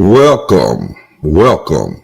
Welcome, welcome.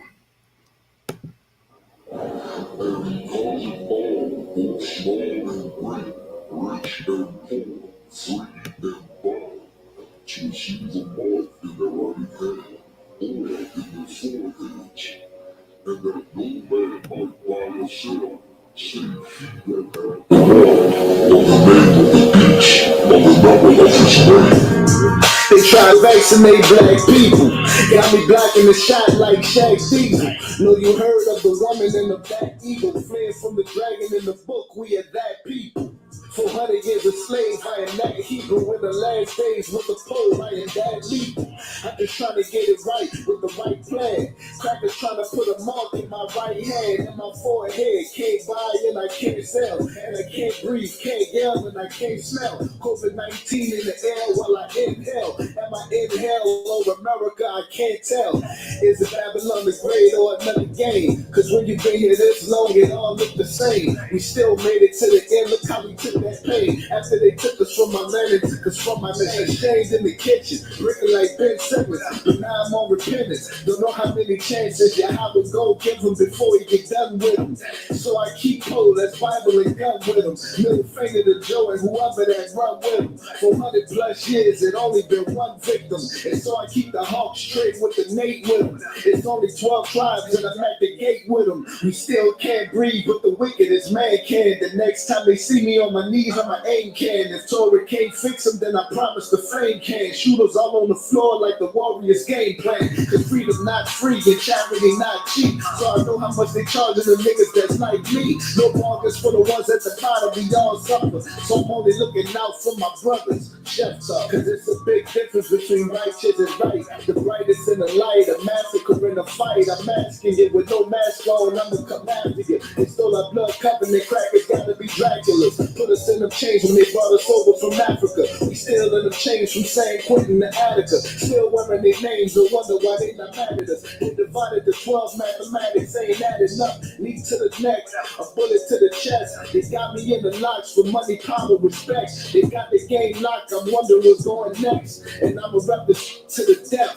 They try to vaccinate black people. Got me blocking the shot like Shaq Diesel. Know you heard of the woman in the back eagle, fleeing from the dragon in the book. We are that people. 400 years a slave, I am that Hebrew. In the last days with the pole, I am that legal. I'm just trying to get it right with the right plan. Crackers trying to put a mark in my right hand and my forehead. Can't buy and I can't sell, and I can't breathe, can't yell and I can't smell. COVID-19 in the air while I inhale. Am I inhale over America? I can't tell. Is it Babylon the Great or another game? Cause when you've been here this long, it all look the same. We still made it to the end. Look how we took that pain. After they took us from my land and took us from my name. Shamed in the kitchen, bricking like Ben Simmons. But now I'm on repentance. Don't know how many chances you have to go give them before you get done with them. So I keep cold, that's Bible and gun with them. Middle finger to Joe and whoever that run with them. 400 plus years, it only been one victim. And so I keep the hawk straight with the Nate with them. It's only 12 tribes and I'm at the gate with them. We still can't breathe, but the wickedest man can. The next time they see me on my knees, I'm an aim can. If Torah can't fix them, then I promise the flame can. Shooters all on the floor like the Warriors game plan. Cause freedom not free and charity not cheap. So I know how much they charging the niggas that's like me. No bargains for the ones at the bottom, we all suffer. So I'm only looking out for my brothers. Chefs up, cause it's a big difference between righteous and right. The brightest in the light, a massacre in a fight. I'm masking it with no mask on, I'm gonna come after you. They stole our blood covenant, crackers gotta be Draculas. Put us in them chains when they brought us over from Africa. We still in them chains from San Quentin to Attica. Still wearing their names, no wonder why they not mad at us. They divided the 12 mathematics, ain't adding up. Knee to the neck, a bullet to the chest. They got me in the locks for money, power, respect. They got the game locked, I'm wondering what's going next. And I'ma rep this to the death.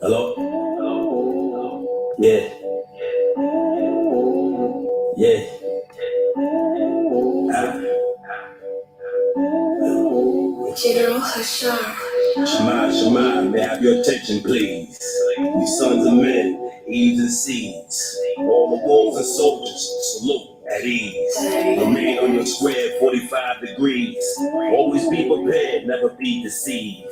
Hello? Yeah. Yeah. General Hashar. Shema, may I have your attention, please. We sons of men, Eves and seeds. All the wolves and soldiers, salute at ease. Remain on your square, 45 degrees. Always be prepared, never be deceived.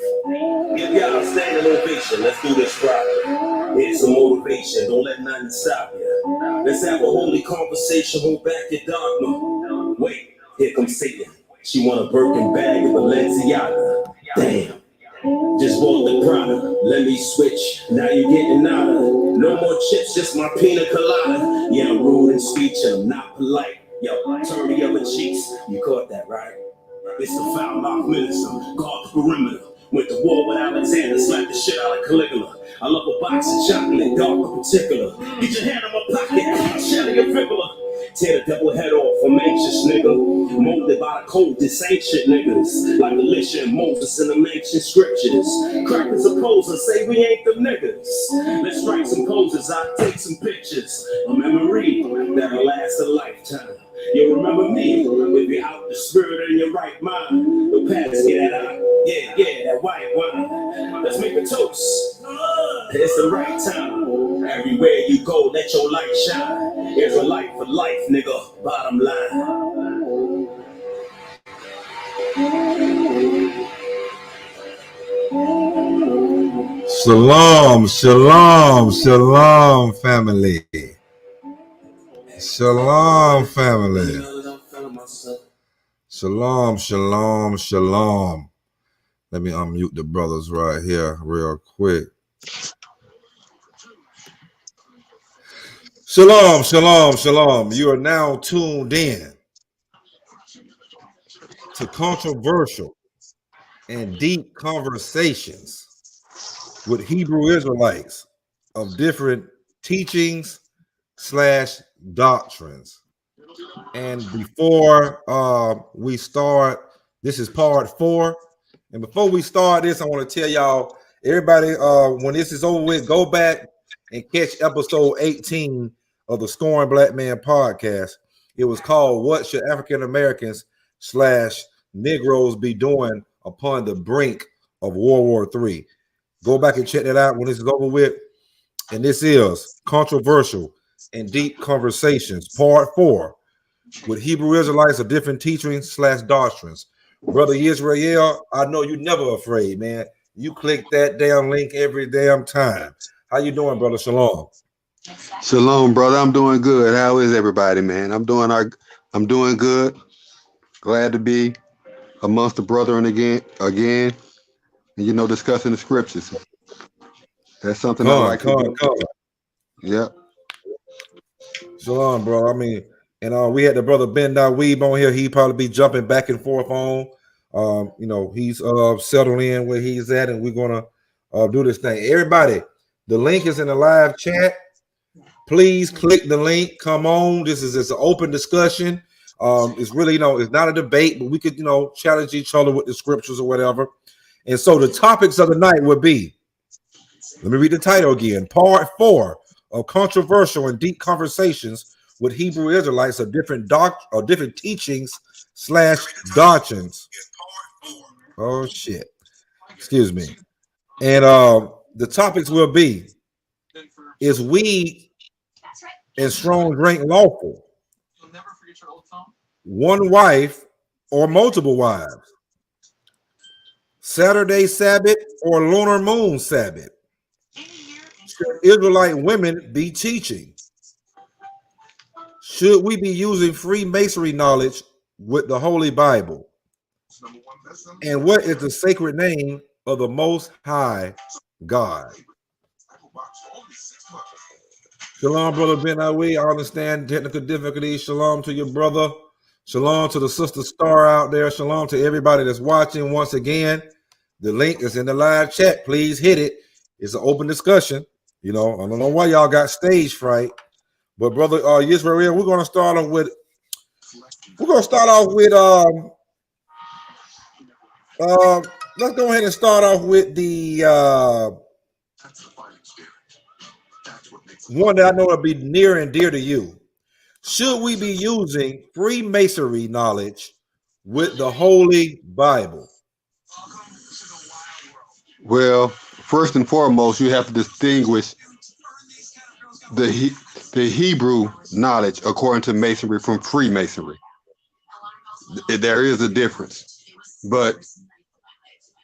Give y'all a standing ovation, let's do this right. Here's some motivation, don't let nothing stop you. Let's have a holy conversation, hold back your dogma. Wait, here comes Satan. She want a Birkin bag of Balenciaga. Damn. Just bought the Prada, let me switch. Now you're getting nada. No more chips, just my pina colada. Yeah, I'm rude in speech, I'm not polite. Yo, turn the other cheeks. You caught that, right? It's the foul mouth minister, guard the perimeter. Went to war with Alexander, slapped the shit out of Caligula. I love a box of chocolate, dark in particular. Get your hand in my pocket, shelly a fibula. Tear the devil head off, I'm anxious, nigga. Molded by the coldest ancient niggas. Like Elisha and Moses in them ancient scriptures. Crackers opposers say we ain't them niggas. Let's write some poses, I'll take some pictures. A memory that'll last a lifetime. You'll remember me if you're out the spirit in your right mind. The past, get that out. Yeah, that white wine. Let's make a toast. It's the right time. Everywhere you go, let your light shine. Here's a light for life, nigga. Bottom line. Shalom, shalom, shalom, family. Shalom, family. Shalom, shalom, shalom. Let me unmute the brothers right here real quick. Shalom, shalom, shalom. You are now tuned in to Controversial and deep conversations with Hebrew Israelites of different teachings / doctrines. And before we start, this is part 4. And before we start this, I want to tell y'all, everybody, when this is over with, go back and catch episode 18 of the Scoring Black Man podcast. It was called "What Should African Americans / Negroes Be Doing Upon the Brink of World War III?" Go back and check that out when this is over with. And this is Controversial and Deep Conversations, part 4, with Hebrew Israelites of different teachings / doctrines. Brother Israel, I know you're never afraid, man. You click that damn link every damn time. How you doing, brother? Shalom. Shalom, brother. I'm doing good. How is everybody, man? I'm doing good. Glad to be amongst the brethren again, and discussing the scriptures. That's something I like to do. Yeah. Shalom, bro. I mean, and we had the brother Ben Weeb on here. He probably be jumping back and forth on. He's settled in where he's at, and we're gonna do this thing. Everybody, the link is in the live chat. Please click the link. Come on. This is an open discussion. It's really, it's not a debate, but we could, challenge each other with the scriptures or whatever. And so the topics of the night would be, let me read the title again, part 4 of Controversial and Deep Conversations with Hebrew Israelites of different teachings / doctrines. Oh shit. Excuse me. And the topics will be, is weed and strong drink lawful? One wife or multiple wives? Saturday Sabbath or lunar moon Sabbath? Should Israelite women be teaching? Should we be using Freemasonry knowledge with the Holy Bible? And what is the sacred name of the Most High God? Shalom, brother Ben Awi. I understand technical difficulties. Shalom to your brother. Shalom to the sister Star out there. Shalom to everybody that's watching. Once again, the link is in the live chat. Please hit it. It's an open discussion. I don't know why y'all got stage fright, but brother Israel, we're gonna start off with let's go ahead and start off with the one that I know will be near and dear to you. Should we be using Freemasonry knowledge with the Holy Bible? Well, first and foremost, you have to distinguish the Hebrew knowledge according to Masonry from Freemasonry. There is a difference, but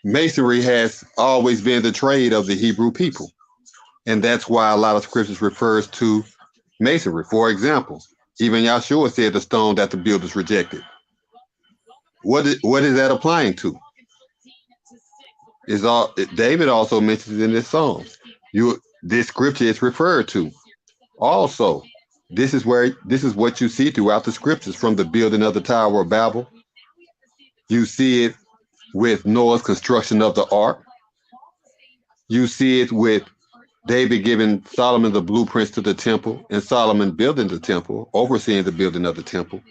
Masonry has always been the trade of the Hebrew people, and that's why a lot of scriptures refers to Masonry. For example, even Yahshua said the stone that the builders rejected. What is that applying to? David also mentions in this psalm. This scripture is referred to. Also, this is what you see throughout the scriptures, from the building of the Tower of Babel. You see it with Noah's construction of the ark. You see it with David giving Solomon the blueprints to the temple, and Solomon building the temple, overseeing the building of the temple.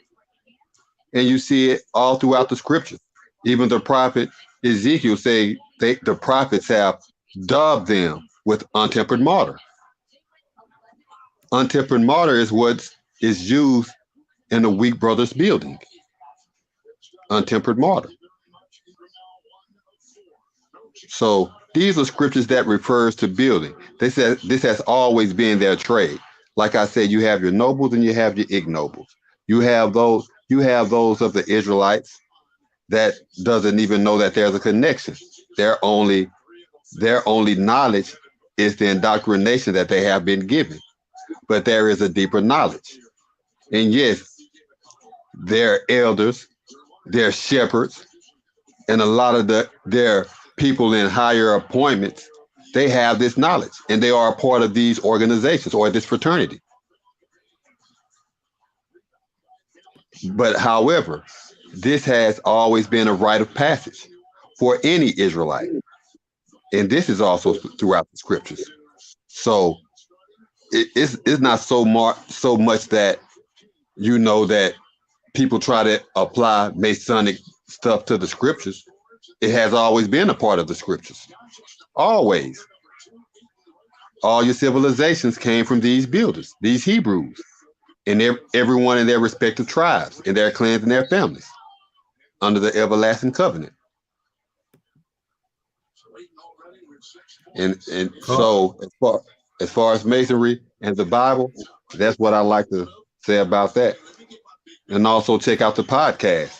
And you see it all throughout the scriptures. Even the prophet Ezekiel say the prophets have dubbed them with untempered mortar. Untempered mortar is what is used in the weak brothers building. Untempered mortar. So these are scriptures that refers to building. They said this has always been their trade. Like I said, you have your nobles and you have your ignobles. You have those of the Israelites that doesn't even know that there's a connection. Their only knowledge is the indoctrination that they have been given. But there is a deeper knowledge. And yes, their elders, their shepherds, and a lot of their people in higher appointments, they have this knowledge, and they are a part of these organizations or this fraternity. But however, this has always been a rite of passage for any Israelite. And this is also throughout the scriptures. So it's not so much that that people try to apply Masonic stuff to the scriptures. It has always been a part of the scriptures. Always. All your civilizations came from these builders, these Hebrews, and everyone in their respective tribes, in their clans and their families, under the everlasting covenant. And so as far as Masonry and the Bible, that's what I like to say about that. And also check out the podcast.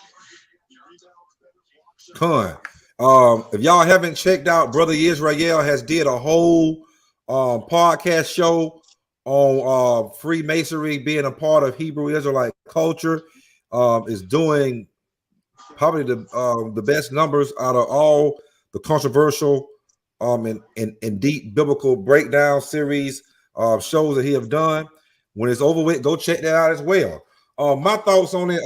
If y'all haven't checked out, Brother Israel has did a whole podcast show on Freemasonry being a part of Hebrew Israelite culture. Is doing probably the best numbers out of all the controversial and deep biblical breakdown series shows that he have done. When it's over with, go check that out as well. My thoughts on it,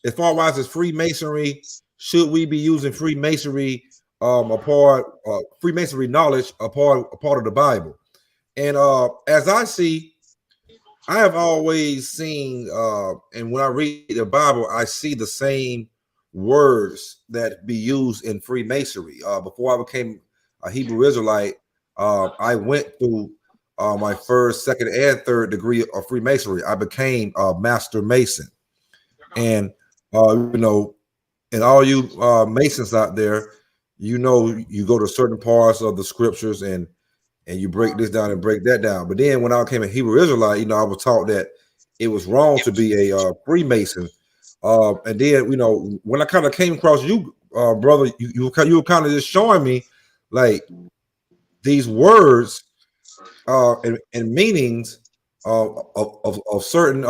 as far as Freemasonry, should we be using Freemasonry Freemasonry knowledge a part of the Bible? And as I see, I have always seen, and when I read the Bible, I see the same words that be used in Freemasonry. Before I became a Hebrew Israelite, I went through my first, second, and third degree of Freemasonry. I became a Master Mason. And, and all you Masons out there, you go to certain parts of the scriptures and you break this down and break that down. But then when I became a Hebrew Israelite, I was taught that it was wrong to be a Freemason. And then, when I kind of came across you, brother, you were kind of just showing me like these words and meanings of certain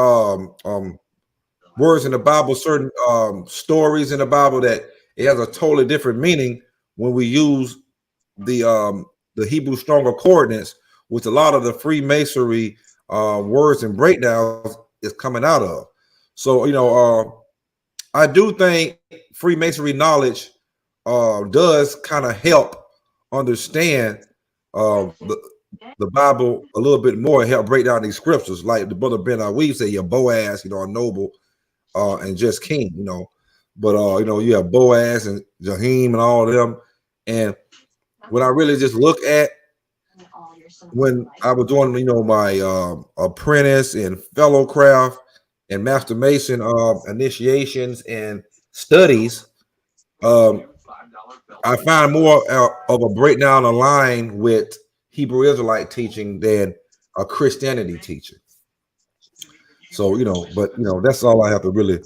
words in the Bible, certain stories in the Bible, that it has a totally different meaning when we use the Hebrew Stronger Coordinates, which a lot of the Freemasonry words and breakdowns is coming out of. So, I do think Freemasonry knowledge does kind of help understand the Bible a little bit more and help break down these scriptures. Like the brother Ben Weave said, you're Boaz, a noble and just king, But you have Boaz and Jahim and all of them. And when I really just look at when I was doing, my apprentice and fellowcraft and Master Mason initiations and studies, I find more of a breakdown aligned with Hebrew Israelite teaching than a Christianity teaching. So, but that's all I have to really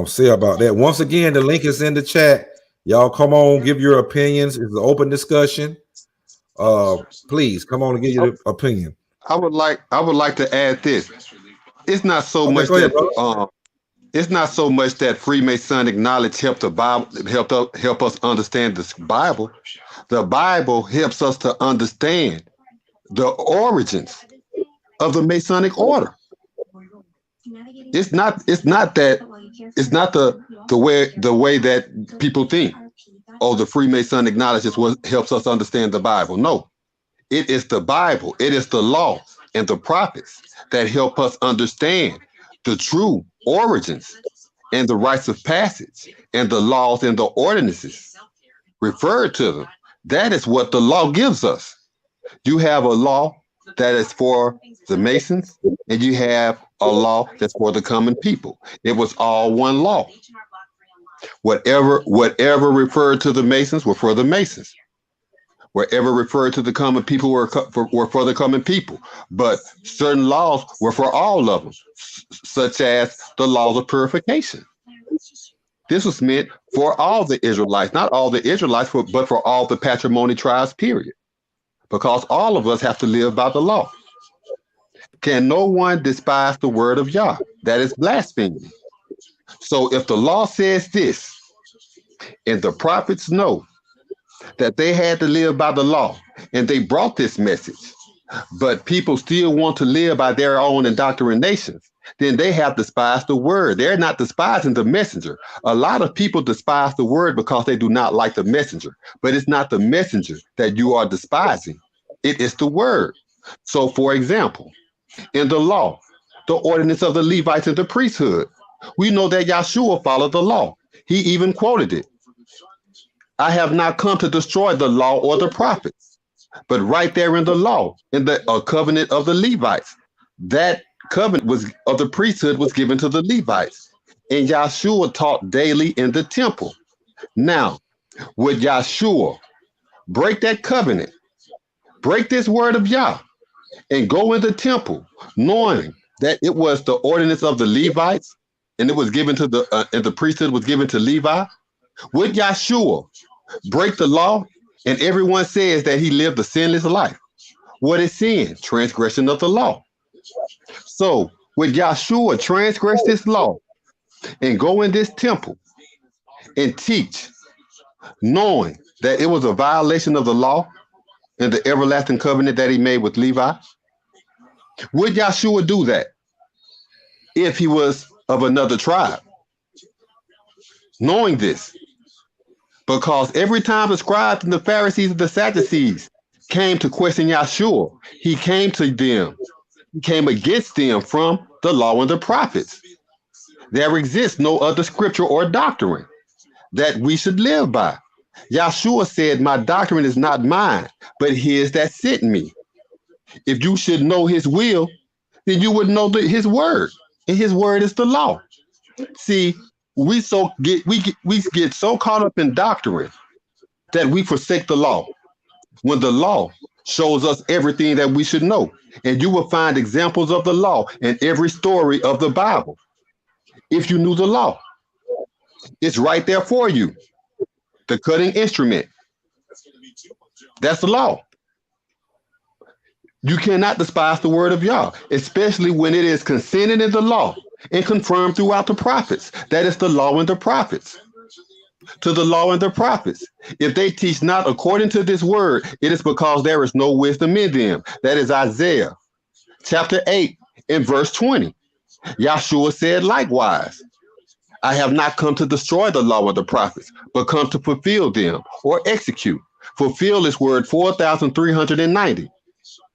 say about that. Once again, the link is in the chat. Y'all come on, give your opinions. It's an open discussion. Please come on and give your opinion. I would like to add this. It's not so much that it's not so much that Freemasonic knowledge helped the Bible, help us understand this Bible. The Bible helps us to understand the origins of the Masonic order. It's not the way that people think. Oh, the Freemasonic knowledge is what helps us understand the Bible. No, it is the Bible. It is the law and the prophets that help us understand the true origins and the rites of passage and the laws and the ordinances referred to them. That is what the law gives us. You have a law that is for the Masons, and you have a law that's for the common people. It was all one law. Whatever referred to the Masons were for the Masons. Wherever referred to the common people were for the common people. But certain laws were for all of them, such as the laws of purification. This was meant for all the Israelites, not all the Israelites, but for all the patrimony tribes, period. Because all of us have to live by the law. Can no one despise the word of Yah? That is blasphemy. So if the law says this, and the prophets know that they had to live by the law, and they brought this message, but people still want to live by their own indoctrinations, then they have despised the word. They're not despising the messenger. A lot of people despise the word because they do not like the messenger, but it's not the messenger that you are despising. It is the word. So, for example, in the law, the ordinance of the Levites and the priesthood, we know that Yahshua followed the law. He even quoted it. I have not come to destroy the law or the prophets, but right there in the law, in the covenant of the Levites, that covenant was of the priesthood was given to the Levites, and Yahshua taught daily in the temple. Now, would Yahshua break that covenant, break this word of Yah, and go in the temple, knowing that it was the ordinance of the Levites, and it was given to the and the priesthood was given to Levi? Would Yahshua break the law, and everyone says that he lived a sinless life? What is sin? Transgression of the law. So would Yahshua transgress this law and go in this temple and teach, knowing that it was a violation of the law and the everlasting covenant that he made with Levi? Would Yahshua do that if he was of another tribe? Knowing this, because every time the scribes and the Pharisees and the Sadducees came to question Yahshua, he came to them, he came against them from the law and the prophets. There exists no other scripture or doctrine that we should live by. Yahshua said, my doctrine is not mine, but his that sent me. If you should know his will, then you would know his word, and his word is the law. See, we get so caught up in doctrine that we forsake the law, when the law shows us everything that we should know. And you will find examples of the law in every story of the Bible. If you knew the law, it's right there for you. The cutting instrument, that's the law. You cannot despise the word of Yah, especially when it is consented in the law and confirmed throughout the prophets. That is the law and the prophets. To the law and the prophets, if they teach not according to this word, it is because there is no wisdom in them. That is Isaiah chapter 8 and verse 20. Yahshua said likewise, I have not come to destroy the law of the prophets, but come to fulfill them or execute. Fulfill is word 4,390.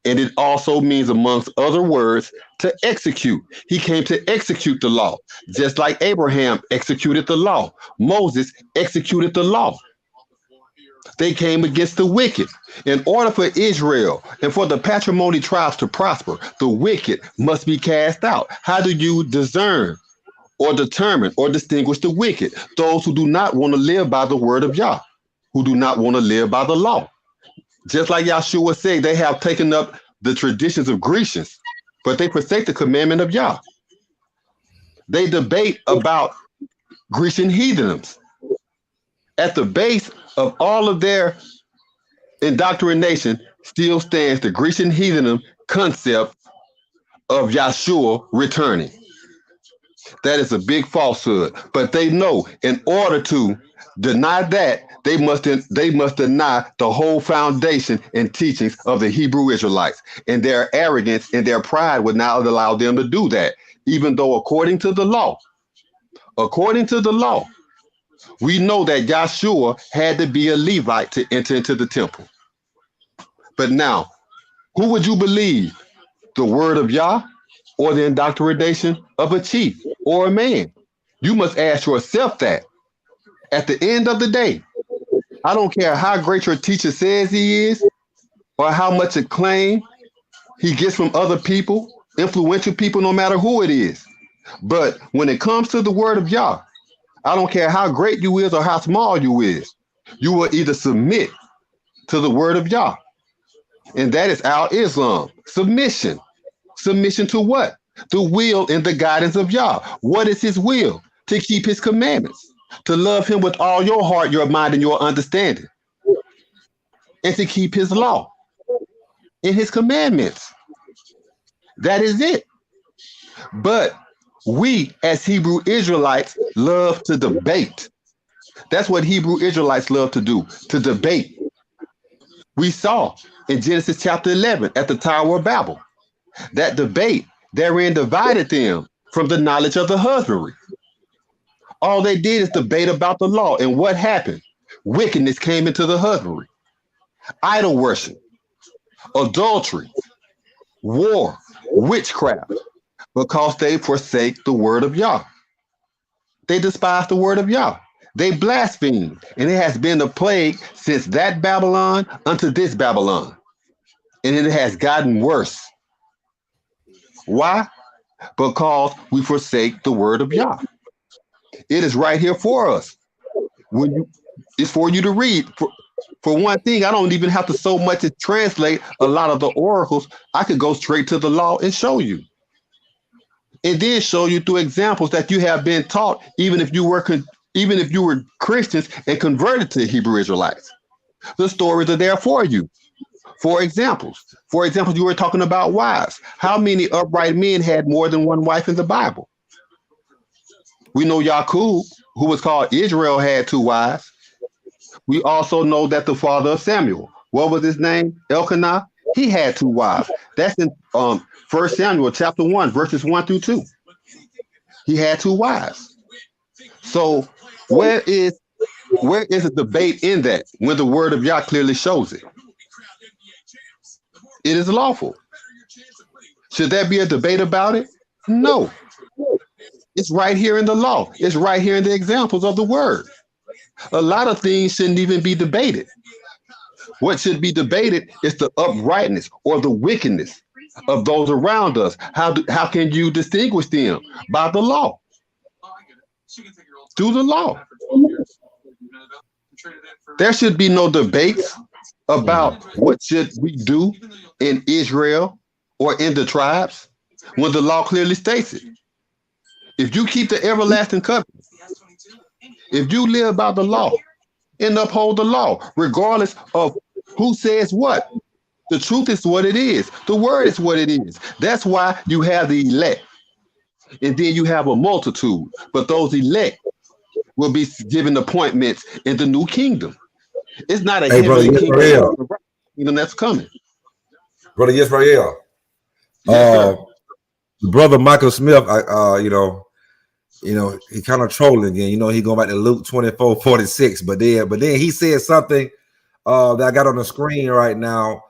And it also means, amongst other words, to execute. He came to execute the law, just like Abraham executed the law. Moses executed the law. They came against the wicked. In order for Israel and for the patrimony tribes to prosper, the wicked must be cast out. How do you discern or determine or distinguish the wicked? Those who do not want to live by the word of Yah, who do not want to live by the law. Just like Yahshua said, they have taken up the traditions of Grecians, but they forsake the commandment of Yah. They debate about Grecian heathenisms. At the base of all of their indoctrination still stands the Grecian heathenism concept of Yahshua returning. That is a big falsehood, but they know in order to deny that, they must deny the whole foundation and teachings of the Hebrew Israelites, and their arrogance and their pride would not allow them to do that, even though according to the law, we know that Yahshua had to be a Levite to enter into the temple. But now, who would you believe? The word of Yah or the indoctrination of a chief or a man? You must ask yourself that. At the end of the day, I don't care how great your teacher says he is or how much acclaim he gets from other people, influential people, no matter who it is. But when it comes to the word of Yah, I don't care how great you is or how small you is, you will either submit to the word of Yah. And that is our Islam. Submission. Submission to what? The will and the guidance of Yah. What is his will? To keep his commandments. To love him with all your heart, your mind, and your understanding. And to keep his law and his commandments. That is it. But we, as Hebrew Israelites, love to debate. That's what Hebrew Israelites love to do, to debate. We saw in Genesis chapter 11 at the Tower of Babel, that debate therein divided them from the knowledge of the husbandry. All they did is debate about the law. And what happened? Wickedness came into the husbandry. Idol worship, adultery, war, witchcraft, because they forsake the word of Yah. They despise the word of Yah. They blaspheme, and it has been a plague since that Babylon unto this Babylon. And it has gotten worse. Why? Because we forsake the word of Yah. It is right here for us. It's for you to read. For one thing, I don't even have to so much as translate a lot of the oracles. I could go straight to the law and show you. And then show you through examples that you have been taught, even if you were Christians and converted to Hebrew Israelites. The stories are there for you. For example, you were talking about wives. How many upright men had more than one wife in the Bible? We know Yaqub, who was called Israel, had 2 wives. We also know that the father of Samuel, what was his name? Elkanah. He had 2 wives. That's in 1 Samuel chapter 1, verses 1 through 2. He had 2 wives. So where is the debate in that when the word of Yah clearly shows it? It is lawful. Should there be a debate about it? No. It's right here in the law. It's right here in the examples of the word. A lot of things shouldn't even be debated. What should be debated is the uprightness or the wickedness of those around us. How can you distinguish them? By the law. Through the law. There should be no debates about what should we do in Israel or in the tribes when the law clearly states it. If you keep the everlasting covenant, if you live by the law and uphold the law, regardless of who says what, the truth is what it is. The word is what it is. That's why you have the elect. And then you have a multitude. But those elect will be given appointments in the new kingdom. It's not a heavenly kingdom that's coming. Brother Yisrael. Yes, Brother Michael Smith, he kind of trolling again. He going back to Luke 24:46. But then he said something that I got on the screen right now.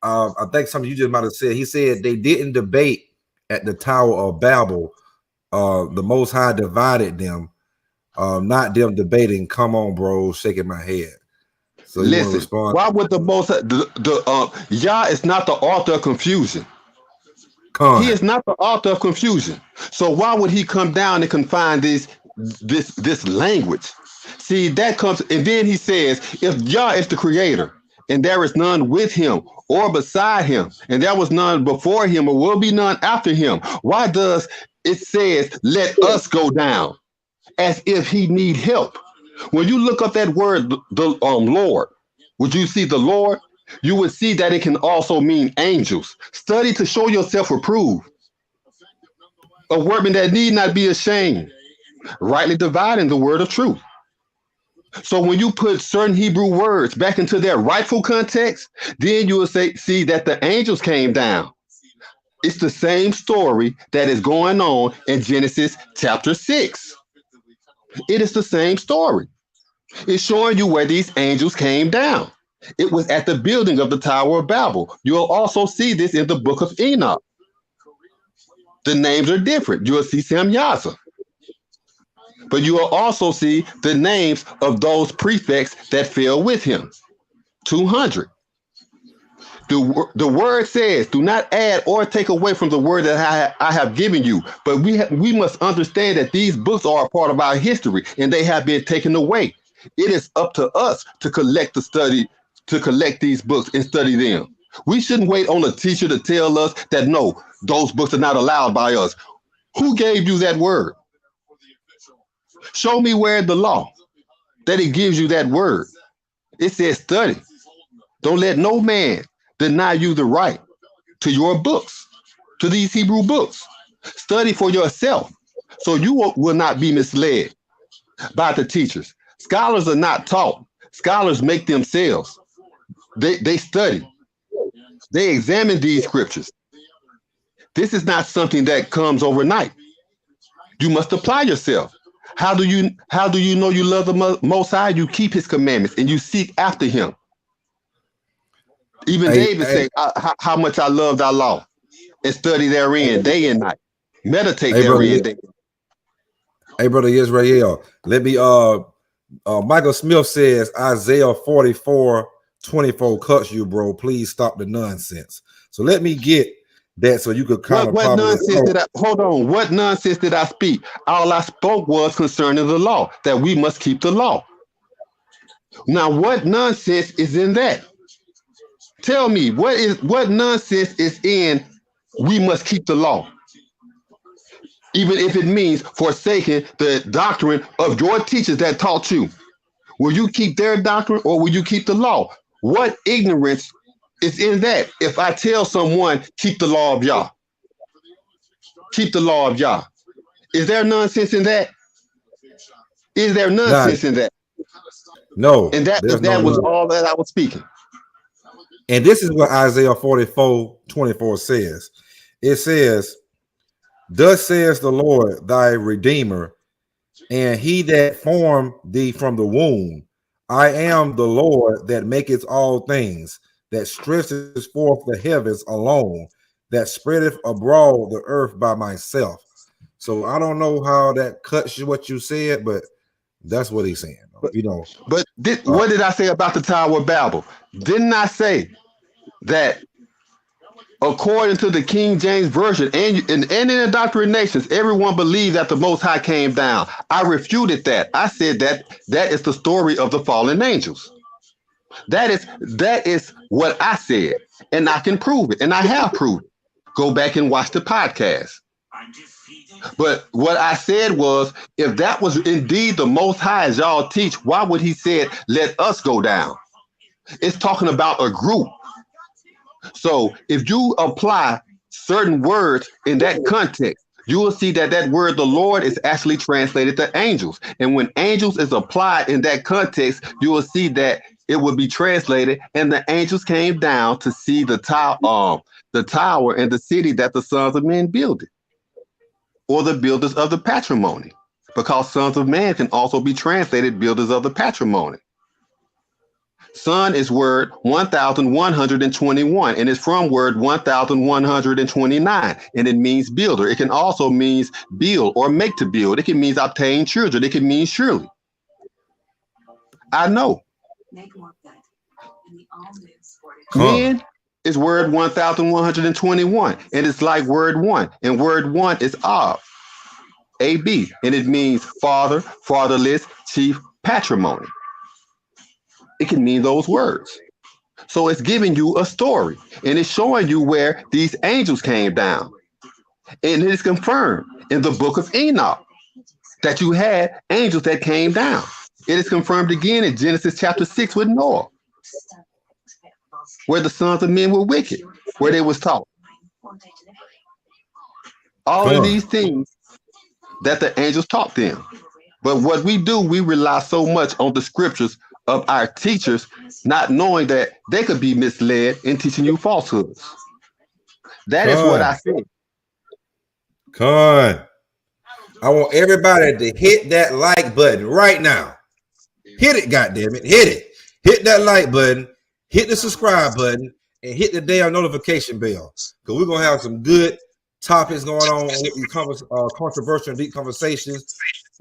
I think something you just might have said. He said they didn't debate at the Tower of Babel. The Most High divided them, not them debating. Come on, bro, shaking my head. So you want to respond? Why would the Most Yah is not the author of confusion? He is not the author of confusion. So why would he come down and confine this language? See, that comes, and then he says, if Yah is the creator, and there is none with him or beside him, and there was none before him or will be none after him, why does it says, let us go down, as if he need help? When you look up that word, the Lord, would you see the Lord? You would see that it can also mean angels. Study to show yourself approved. A workman that need not be ashamed, rightly dividing the word of truth. So when you put certain Hebrew words back into their rightful context, then you will see that the angels came down. It's the same story that is going on in Genesis chapter 6. It is the same story. It's showing you where these angels came down. It was at the building of the Tower of Babel. You'll also see this in the book of Enoch. The names are different. You'll see Samyaza. But you will also see the names of those prefects that fell with him. 200. The word says, do not add or take away from the word that I have given you. But we must understand that these books are a part of our history and they have been taken away. It is up to us to collect these books and study them. We shouldn't wait on a teacher to tell us that no, those books are not allowed by us. Who gave you that word? Show me where in the law that it gives you that word. It says study. Don't let no man deny you the right to your books, to these Hebrew books. Study for yourself so you will not be misled by the teachers. Scholars are not taught. Scholars make themselves. They study. They examine these scriptures. This is not something that comes overnight. You must apply yourself. How do you know you love the Most High? You keep His commandments and you seek after Him. Even David said, "How much I love Thy law, and study therein day and night, meditate therein." Hey, brother Israel, let me. Michael Smith says Isaiah 44:24 cuts you, bro. Please stop the nonsense. So let me get that so you could kind of what nonsense did I hold on? What nonsense did I speak? All I spoke was concerning the law, that we must keep the law. Now, what nonsense is in that? Tell me, what nonsense is in we must keep the law? Even if it means forsaking the doctrine of your teachers that taught you. Will you keep their doctrine or will you keep the law? What ignorance is in that? If I tell someone, keep the law of Yah. Keep the law of Yah. Is there nonsense in that? Is there nonsense in that? No. And that was all that I was speaking. And this is what Isaiah 44:24 says. It says, "Thus says the Lord, thy Redeemer, and he that formed thee from the womb. I am the Lord that maketh all things, that stretches forth the heavens alone, that spreadeth abroad the earth by myself." So I don't know how that cuts you what you said, but that's what he's saying. You know. But what did I say about the Tower of Babel? Didn't I say that according to the King James Version and in the Doctrinations, everyone believed that the Most High came down? I refuted that. I said that is the story of the fallen angels. That is what I said, and I can prove it, and I have proved it. Go back and watch the podcast. But what I said was, if that was indeed the Most High as y'all teach, why would He said, "Let us go down"? It's talking about a group. So if you apply certain words in that context, you will see that word, the Lord, is actually translated to angels. And when angels is applied in that context, you will see that it will be translated, and the angels came down to see the tower and the city that the sons of men builded, or the builders of the patrimony, because sons of man can also be translated builders of the patrimony. Son is word 1121, and it's from word 1129, and it means builder. It can also mean build or make to build. It can mean obtain children. It can mean surely. I know. Men is word 1121, and it's like word one, and word one is Ab, A-B, and it means father, fatherless, chief, patrimony. It can mean those words. So it's giving you a story, and it's showing you where these angels came down. And it is confirmed in the book of Enoch that you had angels that came down. It is confirmed again in Genesis chapter 6 with Noah, where the sons of men were wicked, where they was taught. All of these things that the angels taught them. But what we do, we rely so much on the scriptures of our teachers, not knowing that they could be misled in teaching you falsehoods. That is what I said. I want everybody to hit that like button right now. Hit it, goddammit. Hit it. Hit that like button, hit the subscribe button, and hit the damn notification bell. Because we're going to have some good topics going on with these controversial and deep conversations.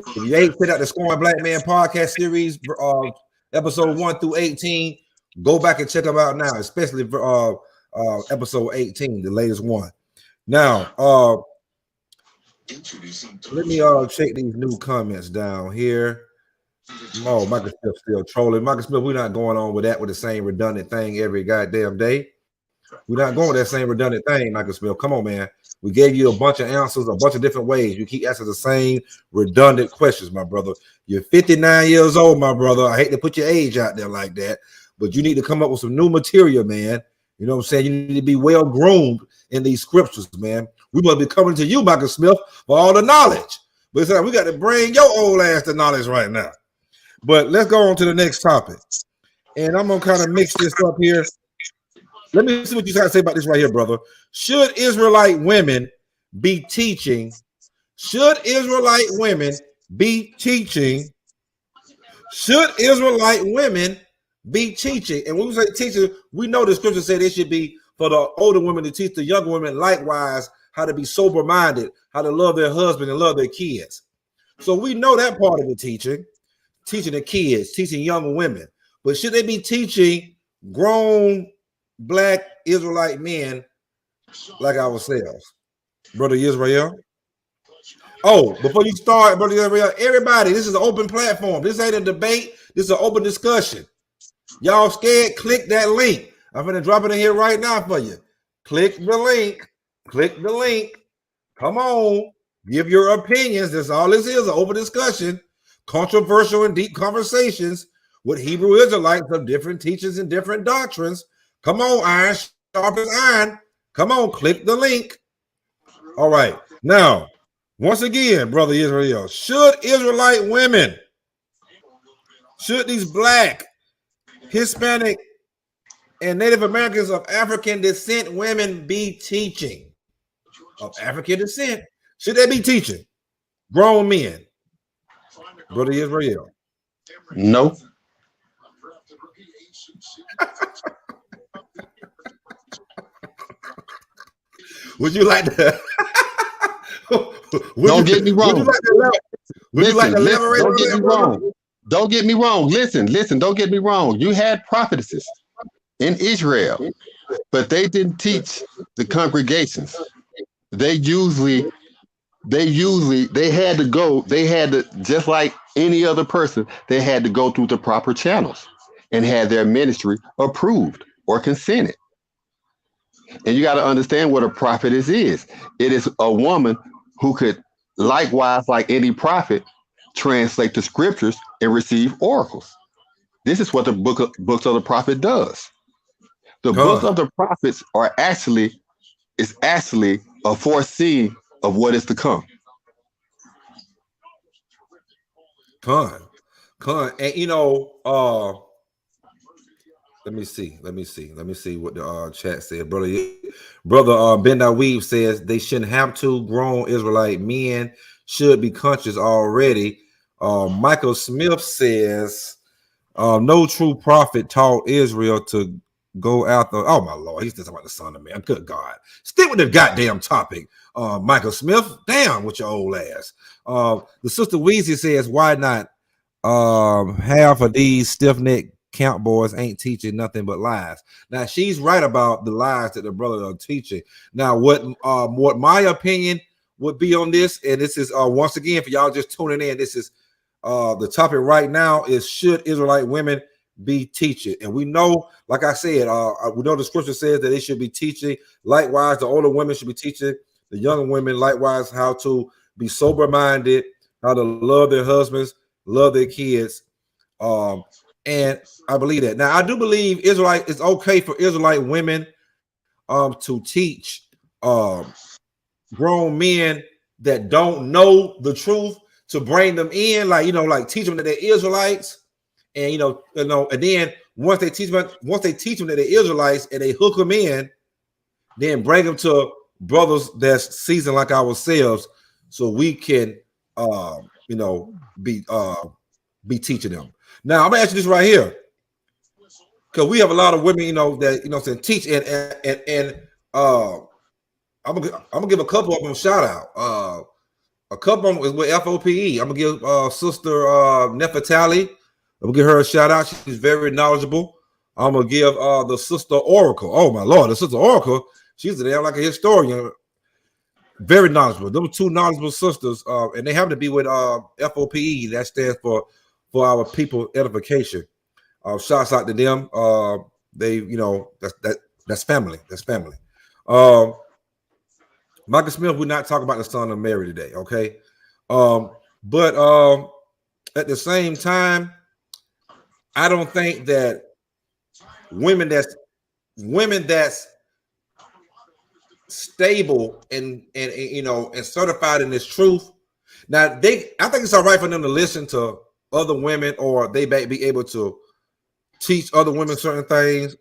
If you ain't put out the Scoring Black Man podcast series, episode 1 through 18, go back and check them out now, especially episode 18, the latest one. Now, let me check these new comments down here. Oh, Michael Smith still trolling. Michael Smith, we're not going on with that with the same redundant thing every goddamn day. We're not going with that same redundant thing, Michael Smith. Come on, man. We gave you a bunch of answers, a bunch of different ways. You keep asking the same redundant questions, my brother. You're 59 years old, my brother. I hate to put your age out there like that, but you need to come up with some new material, man. You know what I'm saying? You need to be well groomed in these scriptures, man. We must be coming to you, Michael Smith, for all the knowledge. But it's like we got to bring your old ass the knowledge right now. But let's go on to the next topic. And I'm going to kind of mix this up here. Let me see what you got to say about this right here, brother. Should Israelite women be teaching Should Israelite women be teaching? Should Israelite women be teaching? And when we say teaching, we know the scripture said it should be for the older women to teach the younger women likewise how to be sober-minded, how to love their husband and love their kids. So we know that part of the teaching the kids, teaching young women. But should they be teaching grown black Israelite men like ourselves? Brother Israel? Oh, before you start, Brother Israel, everybody, this is an open platform. This ain't a debate. This is an open discussion. Y'all scared? Click that link. I'm going to drop it in here right now for you. Click the link. Click the link. Come on. Give your opinions. That's all this is, an open discussion. Controversial and deep conversations with Hebrew Israelites of different teachings and different doctrines. Come on, iron sharpens iron. Come on, click the link. All right. Now, once again, Brother Israel, should Israelite women, should these black, Hispanic, and Native Americans of African descent women be teaching? Of African descent, should they be teaching grown men? Brother Israel? No. Would you like to? Don't get me wrong. Don't get me wrong. Don't get me wrong. Listen. Don't get me wrong. You had prophetesses in Israel, but they didn't teach the congregations. They had to, just like any other person, they had to go through the proper channels and had their ministry approved or consented. And you got to understand what a prophetess is. It is a woman who could, likewise, like any prophet, translate the scriptures and receive oracles. This is what the books of the prophet does. The books of the prophets are actually a foreseeing of what is to come. Con. And you know, let me see what the chat said. Brother Ben Weave says they shouldn't have to. Grown Israelite men should be conscious already. Michael Smith says no true prophet taught Israel to go after. Oh my Lord, he's just about the son of man. Good God, stick with the goddamn topic. Michael Smith, damn with your old ass. The sister Weezy says, why not? Half of these stiff-necked camp boys ain't teaching nothing but lies. Now she's right about the lies that the brothers are teaching. Now what my opinion would be on this, and this is once again for y'all just tuning in, this is the topic right now is, should Israelite women be teaching? And we know, like I said, we know the scripture says that they should be teaching. Likewise, the older women should be teaching the younger women likewise how to be sober-minded, how to love their husbands, love their kids. And I believe that. Now, I do believe it's okay for Israelite women to teach grown men that don't know the truth, to bring them in, like teach them that they're Israelites, and and then once they teach them that they're Israelites and they hook them in, then bring them to brothers that's seasoned like ourselves, so we can be teaching them. Now I'm gonna ask you this right here, because we have a lot of women that teach, and I'm gonna give a couple of them a shout out. A couple of them is with FOPE. I'm gonna give Sister Nefertali, I'm gonna give her a shout out. She's very knowledgeable. I'm gonna give the Sister Oracle. Oh my Lord, the Sister Oracle, she's there like a historian, very knowledgeable. Those two knowledgeable sisters, and they happen to be with FOPE. That stands for our people edification. Shouts out to them. They, that's family. That's family. Michael Smith, we're not talking about the son of Mary today, okay? But at the same time, I don't think that women that's stable and certified in this truth. Now I think it's all right for them to listen to other women, or they may be able to teach other women certain things,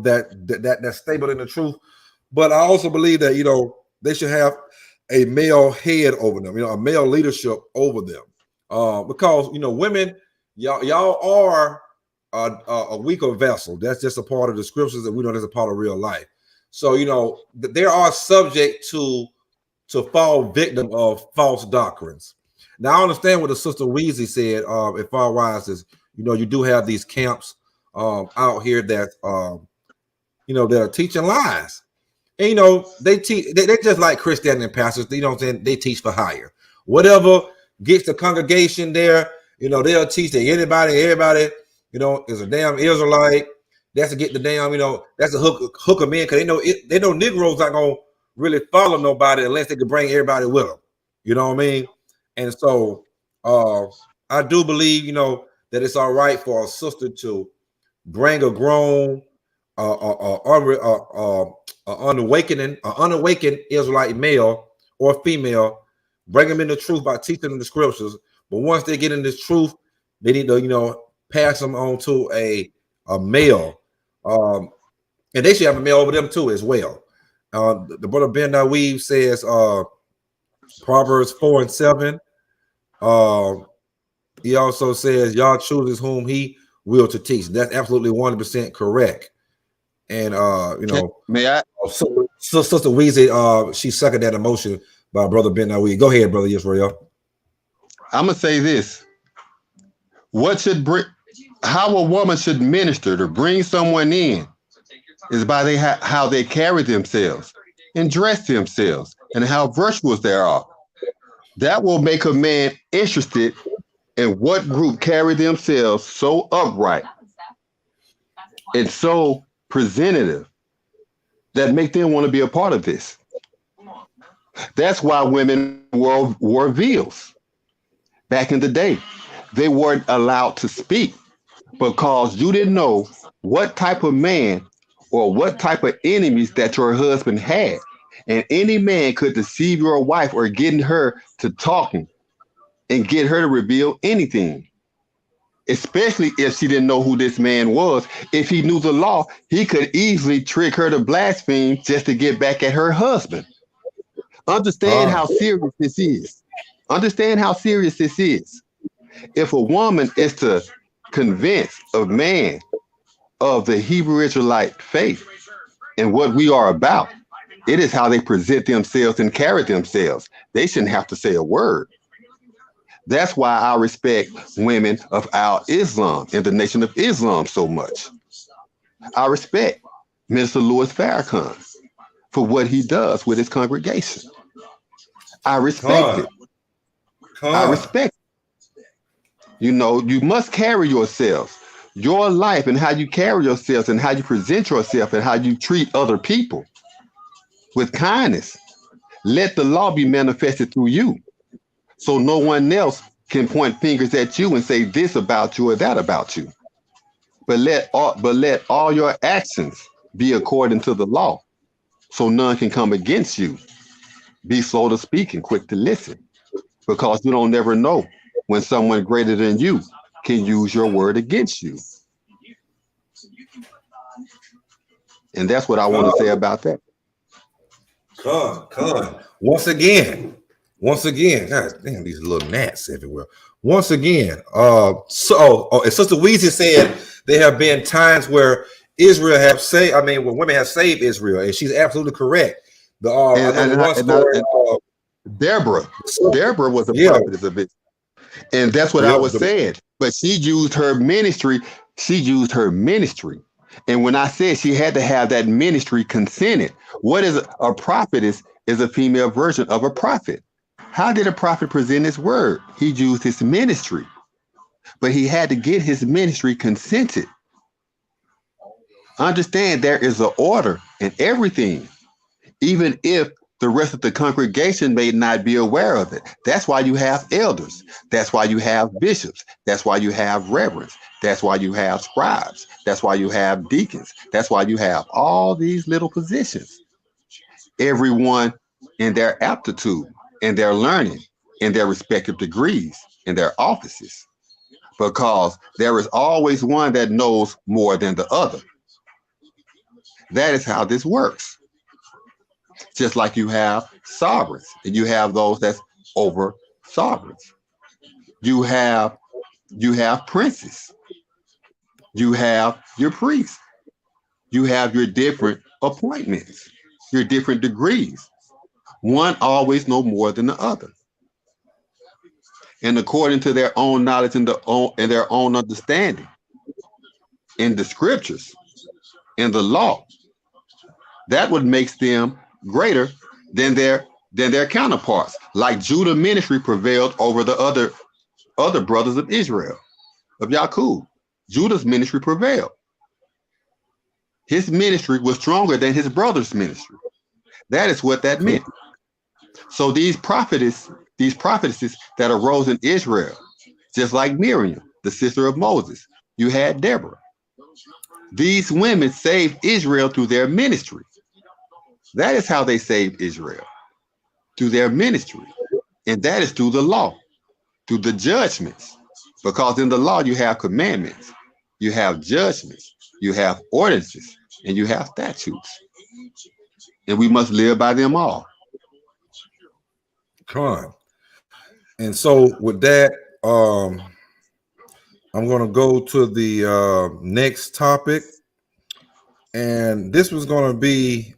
that's stable in the truth. But I also believe that they should have a male head over them, a male leadership over them. Because women, y'all are a weaker vessel. That's just a part of the scriptures, and we know that's a part of real life. So they are subject to fall victim of false doctrines. Now I understand what the sister Weezy said. As far as you do have these camps out here that that are teaching lies. And they teach. They just like Christianity and pastors. They teach for hire. Whatever gets the congregation there, they'll teach that everybody, is a damn Israelite. That's to get the damn, that's to hook them in, because they know Negroes not gonna really follow nobody unless they can bring everybody with them. You know what I mean? And so I do believe, that it's all right for a sister to bring a grown, unawakened Israelite male or female, bring them in the truth by teaching them the scriptures. But once they get in this truth, they need to, pass them on to a male. And they should have a male over them too as well. The brother Ben Weave says Proverbs 4:7. He also says y'all chooses whom he will to teach. That's absolutely 100% correct. And may I? So Sister Weezy, she seconded that emotion by brother Ben Weave. Go ahead, brother Israel. I'm gonna say this: how a woman should minister to bring someone in is by how they carry themselves and dress themselves and how virtuous they are. That will make a man interested in what group carry themselves so upright and so presentative that make them want to be a part of this. That's why women wore veils. Back in the day, they weren't allowed to speak because you didn't know what type of man or what type of enemies that your husband had. And any man could deceive your wife or get her to talking and get her to reveal anything, especially if she didn't know who this man was. If he knew the law, he could easily trick her to blaspheme just to get back at her husband. Understand how serious this is. Understand how serious this is. If a woman is to convince a man of the Hebrew Israelite faith and what we are about, it is how they present themselves and carry themselves. They shouldn't have to say a word. That's why I respect women of our Islam and the Nation of Islam so much. I respect Minister Louis Farrakhan for what he does with his congregation. I respect it. I respect it. You must carry yourself. Your life and how you carry yourself and how you present yourself and how you treat other people with kindness. Let the law be manifested through you, so no one else can point fingers at you and say this about you or that about you. But let all your actions be according to the law, so none can come against you. Be slow to speak and quick to listen, because you don't never know when someone greater than you can use your word against you. And that's what I want to say about that. Come. Once again, God damn, these little gnats everywhere. Once again, as Sister Weezy said, there have been times where Israel have saved, when women have saved Israel, and she's absolutely correct. Deborah was a prophetess of it. And that's what I was saying. But she used her ministry. And when I said she had to have that ministry consented, what is a prophetess is a female version of a prophet. How did a prophet present his word? He used his ministry, but he had to get his ministry consented. Understand there is an order in everything, even if the rest of the congregation may not be aware of it. That's why you have elders. That's why you have bishops. That's why you have reverends. That's why you have scribes. That's why you have deacons. That's why you have all these little positions. Everyone in their aptitude, in their learning, in their respective degrees, in their offices, because there is always one that knows more than the other. That is how this works. Just like you have sovereigns, and you have those that's over sovereigns. You have princes. You have your priests. You have your different appointments, your different degrees. One always know more than the other. And according to their own knowledge and their own understanding in the scriptures, in the law, that what makes them greater than their counterparts. Like Judah ministry prevailed over the other brothers of Israel, of Yaqub. Judah's ministry prevailed. His ministry was stronger than his brother's ministry. That is what that meant. So these prophetesses that arose in Israel, just like Miriam, the sister of Moses, you had Deborah. These women saved Israel through their ministry. That is how they saved Israel, through their ministry. And that is through the law, through the judgments. Because in the law, you have commandments, you have judgments, you have ordinances, and you have statutes. And we must live by them all. Come on. And so with that, I'm going to go to the next topic. And this was going to be,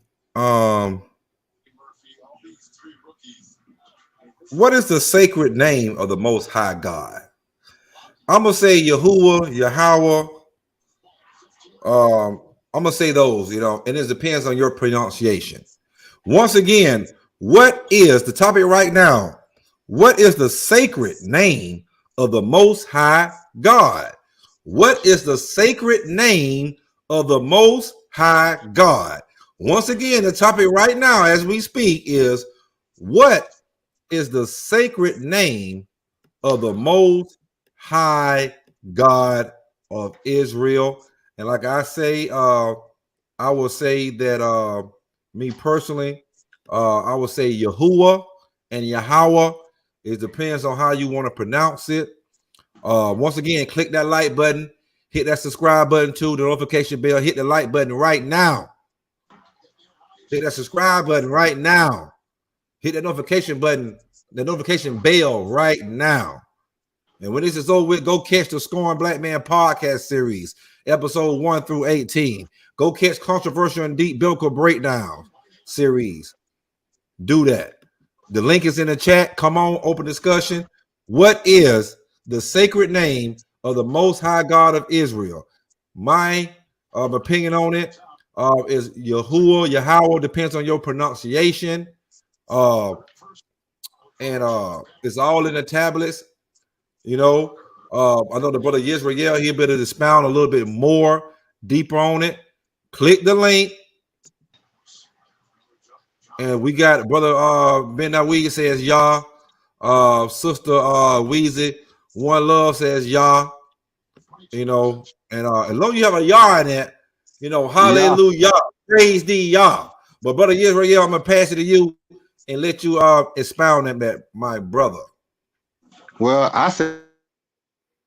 what is the sacred name of the Most High God? I'm going to say Yahuwah, Yahweh. I'm going to say those, and it depends on your pronunciation. Once again, what is the topic right now? What is the sacred name of the Most High God? What is the sacred name of the Most High God? Once again, the topic right now as we speak is, what is the sacred name of the Most High God of Israel? And like I say, I will say that me personally, I will say Yahuwah and Yahweh. It depends on how you want to pronounce it. Once again, click that like button, hit that subscribe button too, the notification bell, hit the like button right now. Hit that subscribe button right now. Hit that notification button, the notification bell right now. And when this is over with, go catch the Scorn Black Man podcast series, episode 1 through 18. Go catch Controversial and Deep Biblical Breakdown series. Do that. The link is in the chat. Come on, open discussion. What is the sacred name of the Most High God of Israel? My opinion on it is Yahuwah, Yahweh, depends on your pronunciation. And it's all in the tablets. I know the brother Israel, he better expound a little bit more, deeper on it. Click the link. And we got brother Ben Nawi says Yah. Sister Weezy, One Love says Yah. And as long as you have a Yah in it, hallelujah, Yah. Praise thee, Yah. But brother Israel, I'm gonna pass it to you and let you expound on that, my brother. Well, I said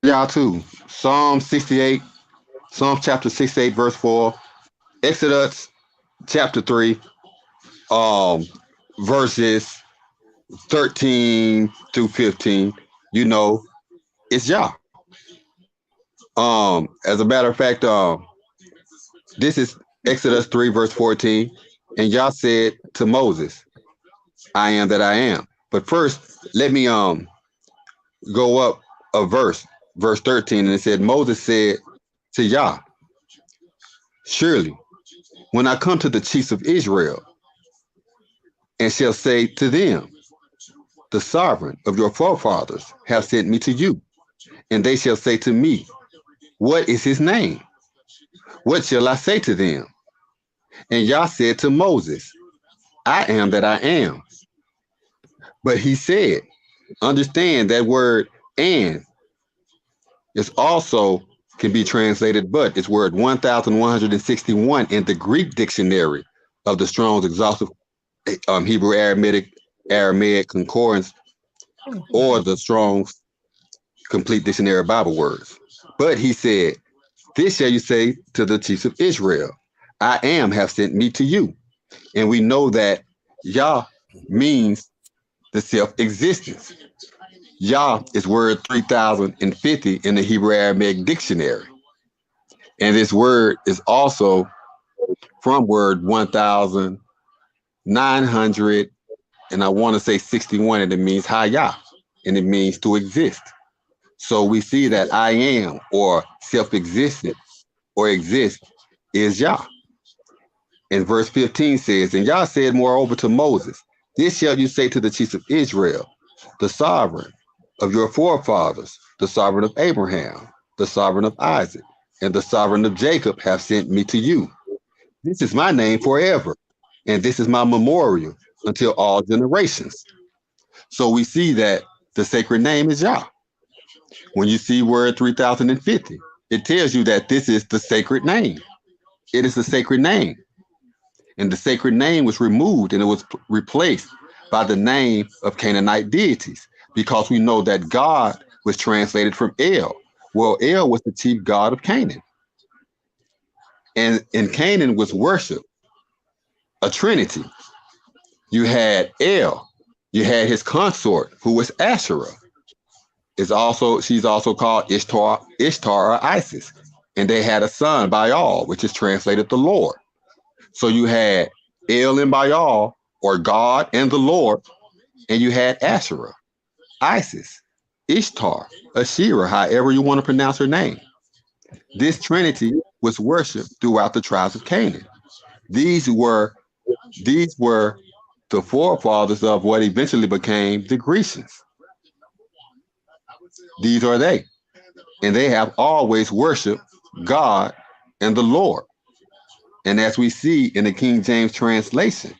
y'all too. Psalm chapter 68, verse 4, Exodus chapter 3, verses 13 through 15. It's Yah. As a matter of fact, this is Exodus 3, verse 14, and Yah said to Moses, I am that I am. But first, let me go up a verse 13, and it said, Moses said to Yah, surely when I come to the chiefs of Israel and shall say to them, the sovereign of your forefathers have sent me to you, and they shall say to me, what is his name? What shall I say to them? And Yah said to Moses, I am that I am. But he said, understand that word and is also can be translated but. It's word 1161 in the Greek dictionary of the Strong's Exhaustive Hebrew Aramaic Concordance, or the Strong's Complete Dictionary of Bible Words. But he said, this shall you say to the chiefs of Israel, I am have sent me to you. And we know that Yah means the self-existence. Yah is word 3050 in the Hebrew Aramaic dictionary. And this word is also from word 1900, and I want to say 61, and it means Hayah, and it means to exist. So we see that I am, or self-existent, or exist, is Yah. And verse 15 says, and Yah said moreover to Moses, this shall you say to the chiefs of Israel, the sovereign of your forefathers, the sovereign of Abraham, the sovereign of Isaac, and the sovereign of Jacob have sent me to you. This is my name forever, and this is my memorial until all generations. So we see that the sacred name is Yah. When you see word 3050, it tells you that this is the sacred name. It is the sacred name. And the sacred name was removed and it was replaced by the name of Canaanite deities, because we know that God was translated from El. Well, El was the chief god of Canaan. And in Canaan was worship, a trinity. You had El, you had his consort, who was Asherah. She's also called Ishtar or Isis. And they had a son, Baal, which is translated the Lord. So you had El and Baal, or God and the Lord, and you had Asherah, Isis, Ishtar, Asherah, however you want to pronounce her name. This trinity was worshipped throughout the tribes of Canaan. These were the forefathers of what eventually became the Grecians. These are they. And they have always worshiped God and the Lord. And as we see in the King James translation,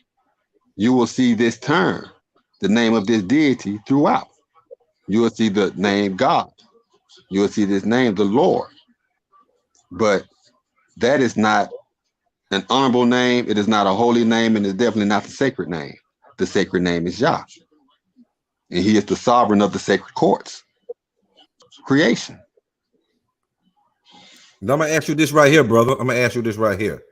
you will see this term, the name of this deity, throughout. You will see the name God. You will see this name, the Lord. But that is not an honorable name. It is not a holy name, and it's definitely not the sacred name. The sacred name is Yah. And he is the sovereign of the sacred courts. Creation. Now I'm gonna ask you this right here, brother. I'm gonna ask you this right here.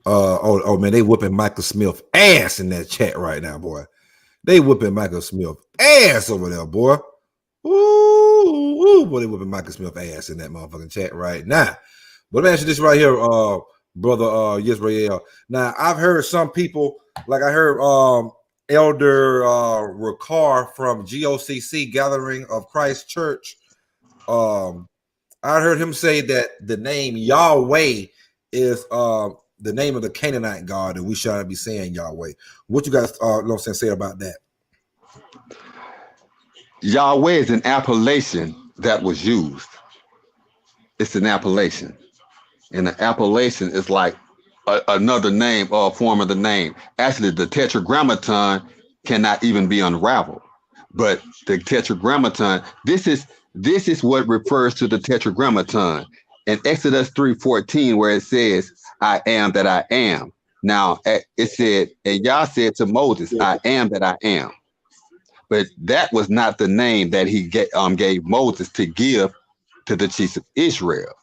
Oh man, they whooping Michael Smith ass in that chat right now, boy. They whooping Michael Smith ass over there, boy. Ooh, boy, they whooping Michael Smith ass in that motherfucking chat right now. But let me ask you this right here, brother Israel. Now I've heard some people, like I heard Elder Ricard from GOCC, Gathering of Christ Church. I heard him say that the name Yahweh is the name of the Canaanite god, and we shouldn't be saying Yahweh. What you guys say about that? Yahweh is an appellation that was used. It's an appellation. And the appellation is like another name or a form of the name. Actually, the tetragrammaton cannot even be unraveled. But the tetragrammaton, this is what refers to the tetragrammaton. In Exodus 3:14, where it says, I am that I am. Now, it said, and Yah said to Moses, I am that I am. But that was not the name that he gave Moses to give to the chiefs of Israel.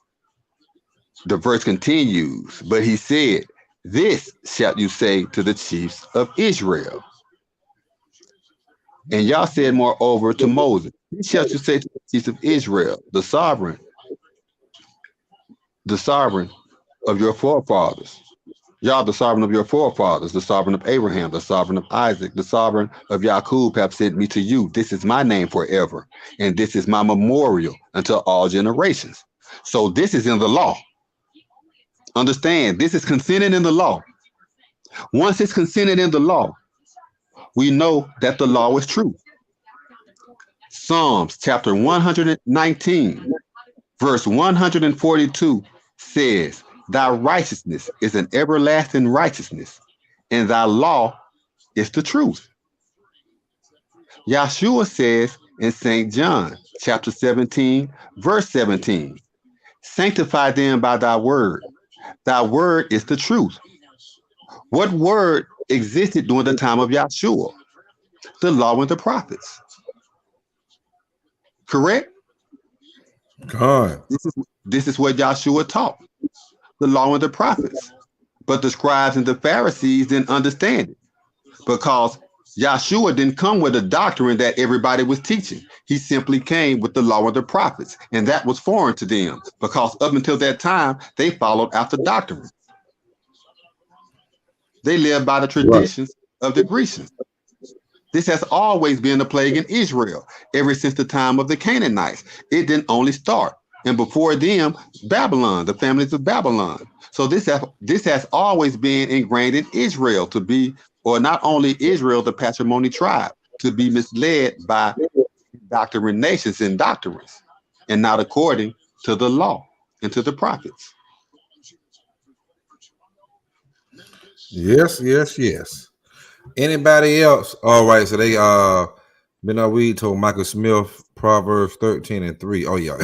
The verse continues, but he said, this shall you say to the chiefs of Israel. And Yah said moreover to Moses, this shall you say to the chiefs of Israel, the sovereign of your forefathers. Yah, the sovereign of your forefathers, the sovereign of Abraham, the sovereign of Isaac, the sovereign of Jacob have sent me to you. This is my name forever, and this is my memorial until all generations. So this is in the law. Understand, this is consented in the law. Once it's consented in the law, we know that the law is true. Psalms chapter 119, verse 142 says, thy righteousness is an everlasting righteousness, and thy law is the truth. Yahshua says in St. John chapter 17, verse 17, sanctify them by thy word. Thy word is the truth. What word existed during the time of Yahshua? The law and the prophets. Correct? God. This is what Yahshua taught. The law and the prophets. but the scribes and the Pharisees didn't understand it because Yahshua didn't come with a doctrine that everybody was teaching. He simply came with the law of the prophets, and that was foreign to them because up until that time, they followed after doctrine. They lived by the Right. traditions of the Grecians. This has always been a plague in Israel ever since the time of the Canaanites. It didn't only start. And before them, Babylon, the families of Babylon. So this has always been ingrained in Israel to be, or not only Israel, the patrimony tribe, to be misled by indoctrinations and doctrines, and not according to the law and to the prophets. Yes, yes, yes. Anybody else? All right, so they been we told Michael Smith Proverbs 13:3. Oh yeah.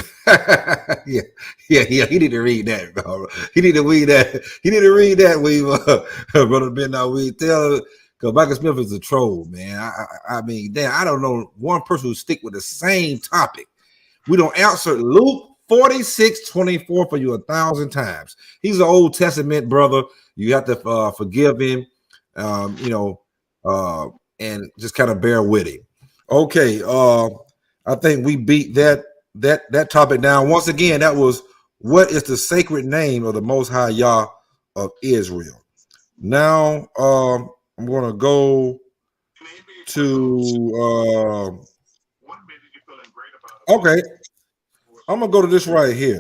yeah. He need to read that, bro. He need to read that. He need to read that, brother Ben. We tell because Michael Smith is a troll, man. I mean, damn, I don't know one person who stick with the same topic. We don't answer Luke 46:24 for you 1,000 times. He's an Old Testament brother. You have to forgive him, and just kind of bear with him. Okay, I think we beat that topic down. Once again, that was what is the sacred name of the Most High Yah of Israel. Now, I'm going to go to okay. I'm gonna go to this right here,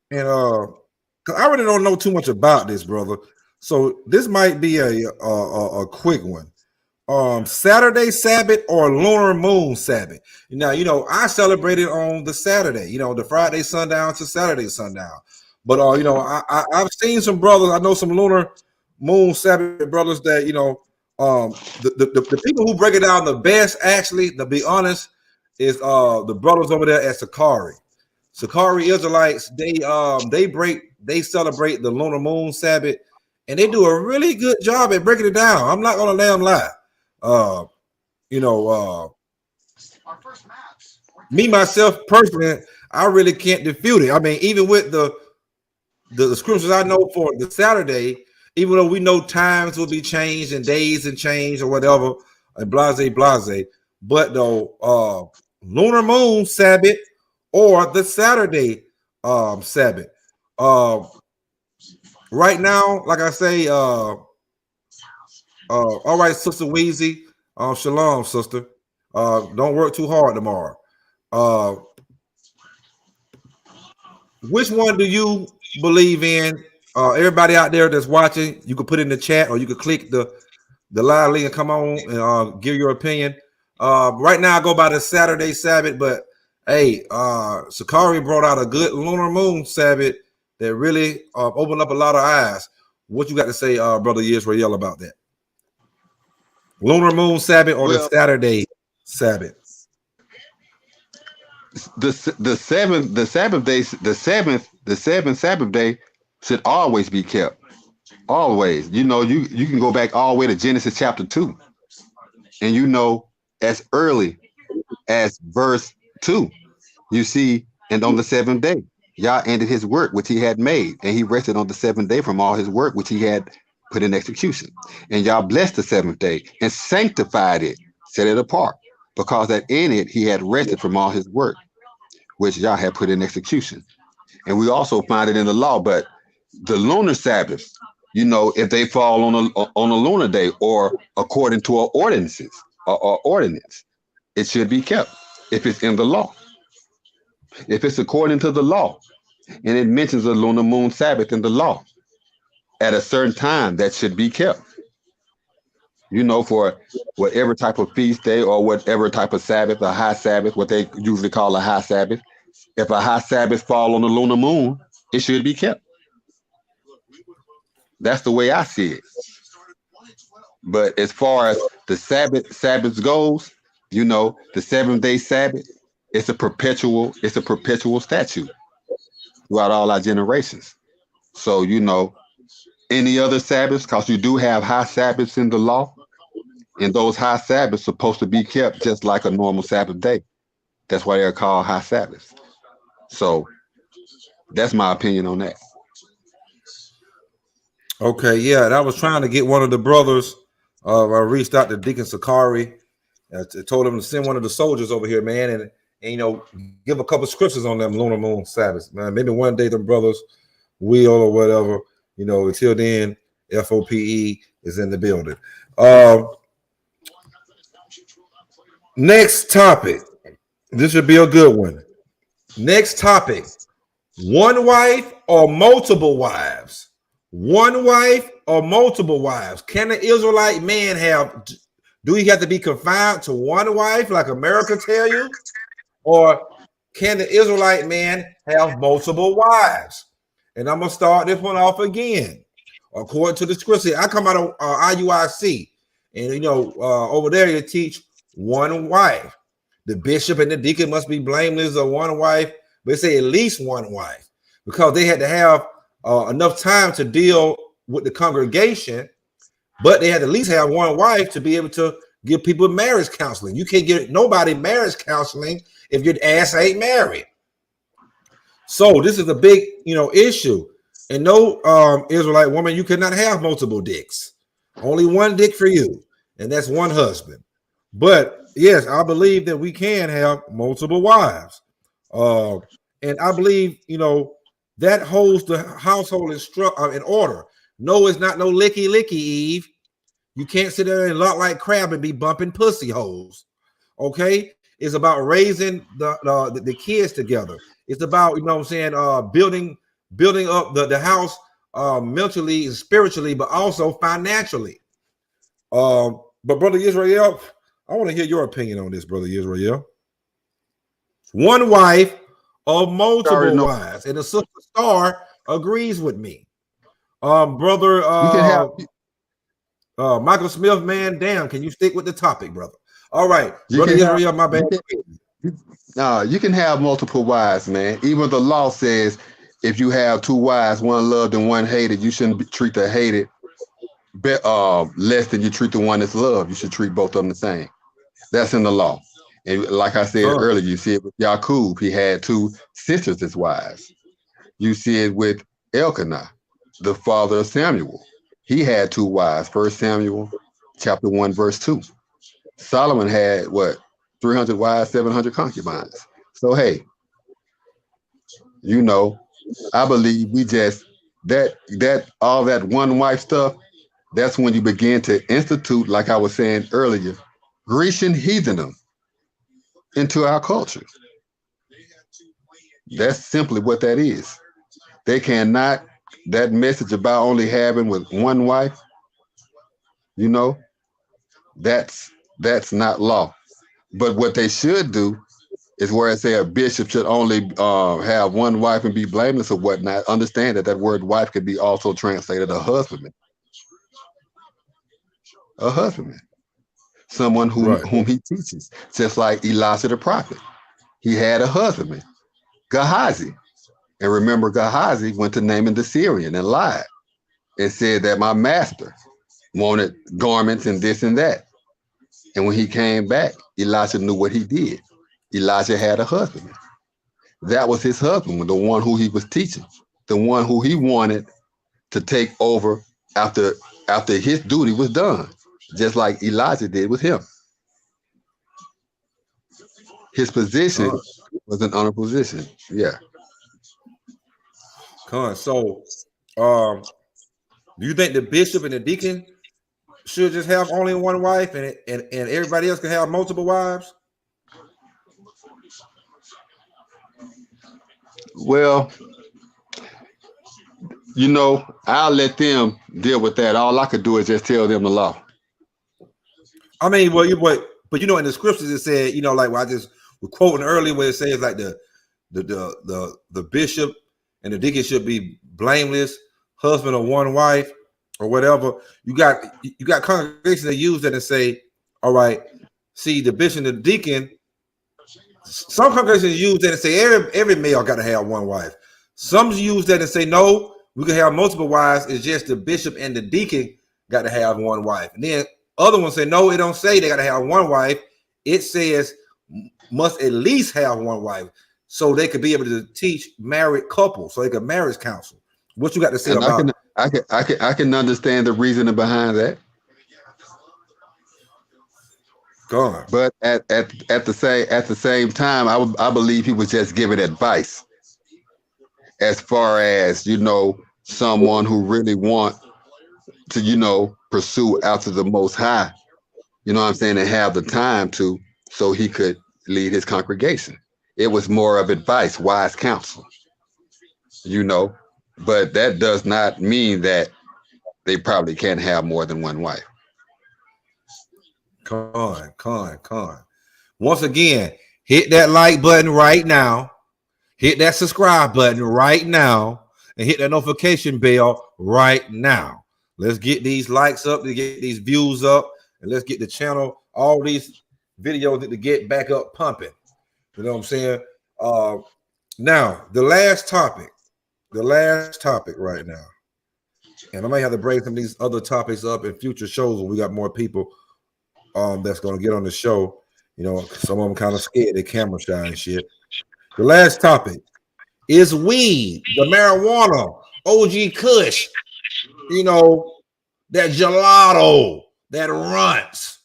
and cause I really don't know too much about this, brother. So this might be a quick one. Saturday Sabbath or lunar moon Sabbath. Now, I celebrated on the Saturday, the Friday sundown to Saturday sundown. But I've seen some brothers, I know some lunar moon Sabbath brothers that the people who break it down the best, actually, to be honest, is the brothers over there at Sakari. Sakari Israelites, they celebrate the lunar moon Sabbath, and they do a really good job at breaking it down. I'm not gonna damn lie. Me myself personally, I really can't defute it. I mean, even with the scriptures I know for the Saturday, even though we know times will be changed and days and change or whatever, and blase, but though lunar moon Sabbath or the Saturday Sabbath. Right now, like I say, all right, Sister Weezy. Shalom, sister. Don't work too hard tomorrow. Which one do you believe in? Everybody out there that's watching, you can put in the chat or you can click the live link and come on and give your opinion. Right now, I go by the Saturday Sabbath, but hey, Sakari brought out a good lunar moon Sabbath that really opened up a lot of eyes. What you got to say, Brother Israel, about that? Lunar moon Sabbath or the Saturday Sabbath? The seventh Sabbath day should always be kept. Always. You can go back all the way to Genesis chapter 2. And as early as verse 2, you see, and on the seventh day, Yah ended his work which he had made, and he rested on the seventh day from all his work which he had put in execution. And Yah blessed the seventh day and sanctified it, set it apart, because that in it he had rested from all his work which Yah had put in execution. And we also find it in the law. But the lunar Sabbath, if they fall on a lunar day or according to our ordinances or ordinance, it should be kept if it's in the law. If it's according to the law, and it mentions a lunar moon Sabbath in the law at a certain time, that should be kept. For whatever type of feast day or whatever type of Sabbath, a high Sabbath, what they usually call a high Sabbath. If a high Sabbath fall on the lunar moon, it should be kept. That's the way I see it. But as far as the Sabbath goes, the 7-day Sabbath, it's a perpetual statute throughout all our generations. So, any other Sabbaths, because you do have high Sabbaths in the law, and those high Sabbaths supposed to be kept just like a normal Sabbath day. That's why they're called high Sabbaths. So that's my opinion on that. Okay, yeah, and I was trying to get one of the brothers. I reached out to Deacon Sakari. I told him to send one of the soldiers over here, man, and you know, give a couple scriptures on them lunar moon Sabbaths, man. Maybe one day them brothers will or whatever. You know, until then, FOPE is in the building. Next topic. This should be a good one. Next topic. One wife or multiple wives? One wife or multiple wives? Can the Israelite man have, do he have to be confined to one wife like America tell you? Or can the Israelite man have multiple wives? And I'm going to start this one off again. According to the scripture, I come out of IUIC, and you know, over there you teach one wife. The bishop and the deacon must be blameless of one wife, but they say at least one wife, because they had to have enough time to deal with the congregation, but they had to at least have one wife to be able to give people marriage counseling. You can't get nobody marriage counseling if your ass ain't married. So this is a big, you know, issue. And no Israelite woman, you cannot have multiple dicks. Only one dick for you, and that's one husband. But yes, I believe that we can have multiple wives. And I believe, you know, that holds the household in order. No, it's not no licky, Eve. You can't sit there and lock like crab and be bumping pussy holes. Okay? It's about raising the kids together. It's about, you know what I'm saying, building up the house mentally and spiritually, but also financially. But Brother Israel, I want to hear your opinion on this, Brother Israel. One wife or multiple wives, and the sister Star agrees with me. Brother Michael Smith, man, damn, can you stick with the topic, brother? All right, Brother Israel, my bad. You can have multiple wives, man. Even the law says if you have two wives, one loved and one hated, you shouldn't treat the hated less than you treat the one that's loved. You should treat both of them the same. That's in the law. And like I said earlier, you see it with Yaqub. He had two sisters as wives. You see it with Elkanah, the father of Samuel. He had two wives. 1 Samuel chapter 1, verse 2. Solomon had what? 300 wives, 700 concubines. So, hey, you know, I believe we just, all that one wife stuff, that's when you begin to institute, like I was saying earlier, Grecian heathenism into our culture. That's simply what that is. They cannot, that message about only having with one wife, you know, that's not law. But what they should do is where I say a bishop should only have one wife and be blameless or whatnot. Understand that word wife could be also translated a husbandman. A husbandman. Someone whom he teaches. Just like Elisha the prophet. He had a husbandman, Gehazi. And remember, Gehazi went to Naaman the Syrian and lied and said that my master wanted garments and this and that. And when he came back, Elisha knew what he did. Elijah had a husband. That was his husband, the one who he was teaching, the one who he wanted to take over after his duty was done, just like Elijah did with him. His position was an honor position. Yeah. So, do you think the bishop and the deacon should just have only one wife and everybody else can have multiple wives? Well, you know, I'll let them deal with that. All I could do is just tell them the law. I mean, but you know, in the scriptures it said, you know, like I just was quoting earlier where it says like the bishop and the deacon should be blameless, husband of one wife or whatever. You got congregations that use that and say, all right, see, the bishop and the deacon. Some congregations use that and say every male got to have one wife. Some use that and say no, we can have multiple wives. It's just the bishop and the deacon got to have one wife. And then other ones say no, it don't say they got to have one wife. It says must at least have one wife, so they could be able to teach married couples, so they could marriage counsel. What you got to say And about? I can understand the reasoning behind that. God. But at the same time, I believe he was just giving advice as far as, you know, someone who really want to, you know, pursue after the Most High, you know what I'm saying, and have the time to, so he could lead his congregation. It was more of advice, wise counsel, you know, but that does not mean that they probably can't have more than one wife. Con. Once again, hit that like button right now. Hit that subscribe button right now. And hit that notification bell right now. Let's get these likes up, to get these views up, and let's get the channel, all these videos to get back up pumping. You know what I'm saying? Now, the last topic right now. And I might have to bring some of these other topics up in future shows when we got more people that's going to get on the show. You know, some of them kind of scared, they camera shy and shit. The last topic is weed, the marijuana, OG Kush, you know, that gelato, that runts,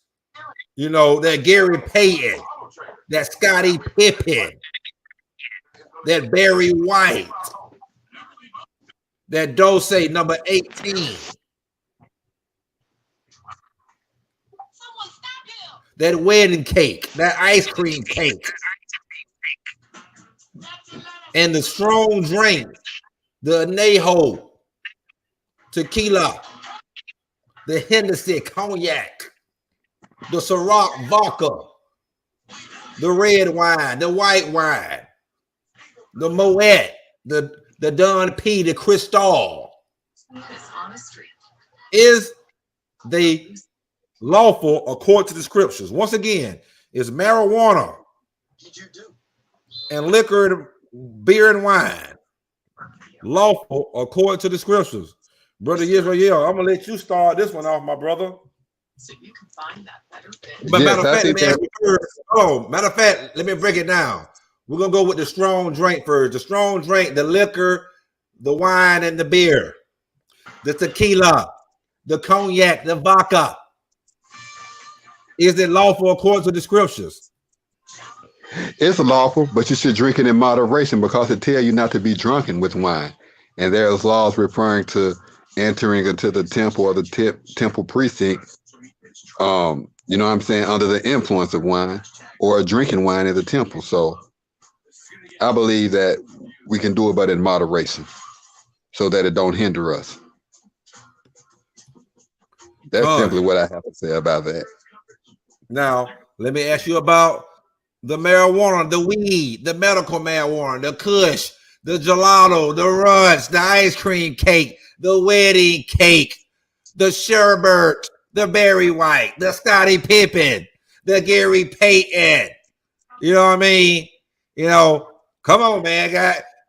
you know, that Gary Payton, that Scottie Pippen, that Barry White, that Dose number 18, that wedding cake, that ice cream cake, and the strong drink, the Anejo, tequila, the Hennessy cognac, the Ciroc vodka, the red wine, the white wine, the Moet, the Don P, the Cristal. Is they lawful according to the scriptures? Once again, is marijuana and liquor, beer and wine lawful according to the scriptures? Brother Israel, I'm gonna let you start this one off, my brother. So you can find that better fit. But Yes, matter of fact, let me break it down. We're gonna go with the strong drink first. The strong drink, the liquor, the wine, and the beer, the tequila, the cognac, the vodka. Is it lawful according to the scriptures? It's lawful, but you should drink it in moderation, because it tells you not to be drunken with wine. And there's laws referring to entering into the temple or the temple precinct, you know what I'm saying, under the influence of wine or drinking wine in the temple. So I believe that we can do it, but in moderation, so that it don't hinder us. That's simply what I have to say about that. Now, let me ask you about the marijuana, the weed, the medical marijuana, the kush, the gelato, the runs, the ice cream cake, the wedding cake, the sherbet, the Barry White, the Scottie Pippen, the Gary Payton. You know what I mean? You know, come on, man.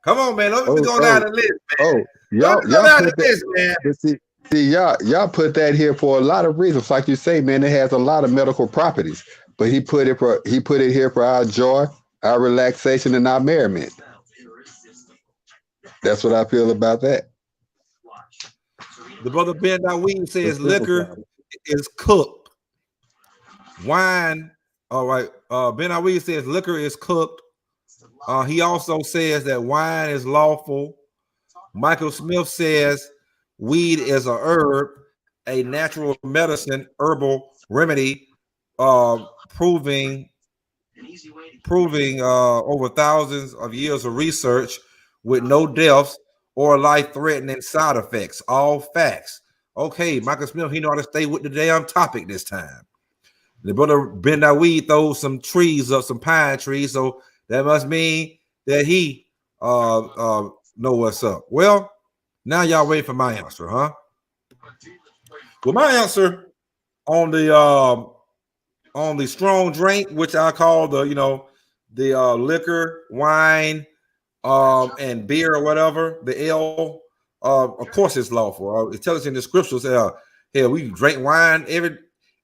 Come on, man. Let me go down the list, man. Y'all put that, see, y'all put that here for a lot of reasons. Like you say, man, it has a lot of medical properties. But he put it here for our joy, our relaxation, and our merriment. That's what I feel about that. The brother Ben Dawid says liquor is cooked. Wine, all right. Ben Dawid says liquor is cooked. He also says that wine is lawful. Michael Smith says weed is a herb, a natural medicine, herbal remedy, proving over thousands of years of research with no deaths or life-threatening side effects. All facts. Okay, Michael Smith, he know how to stay with the damn topic this time. The brother Ben Dawid throws some trees up, some pine trees, so that must mean that he know what's up. Well, now y'all wait for my answer, huh? Well, my answer on the strong drink, which I call the liquor, wine, and beer or whatever, the ale, of course it's lawful. It tells us in the scriptures, we drink wine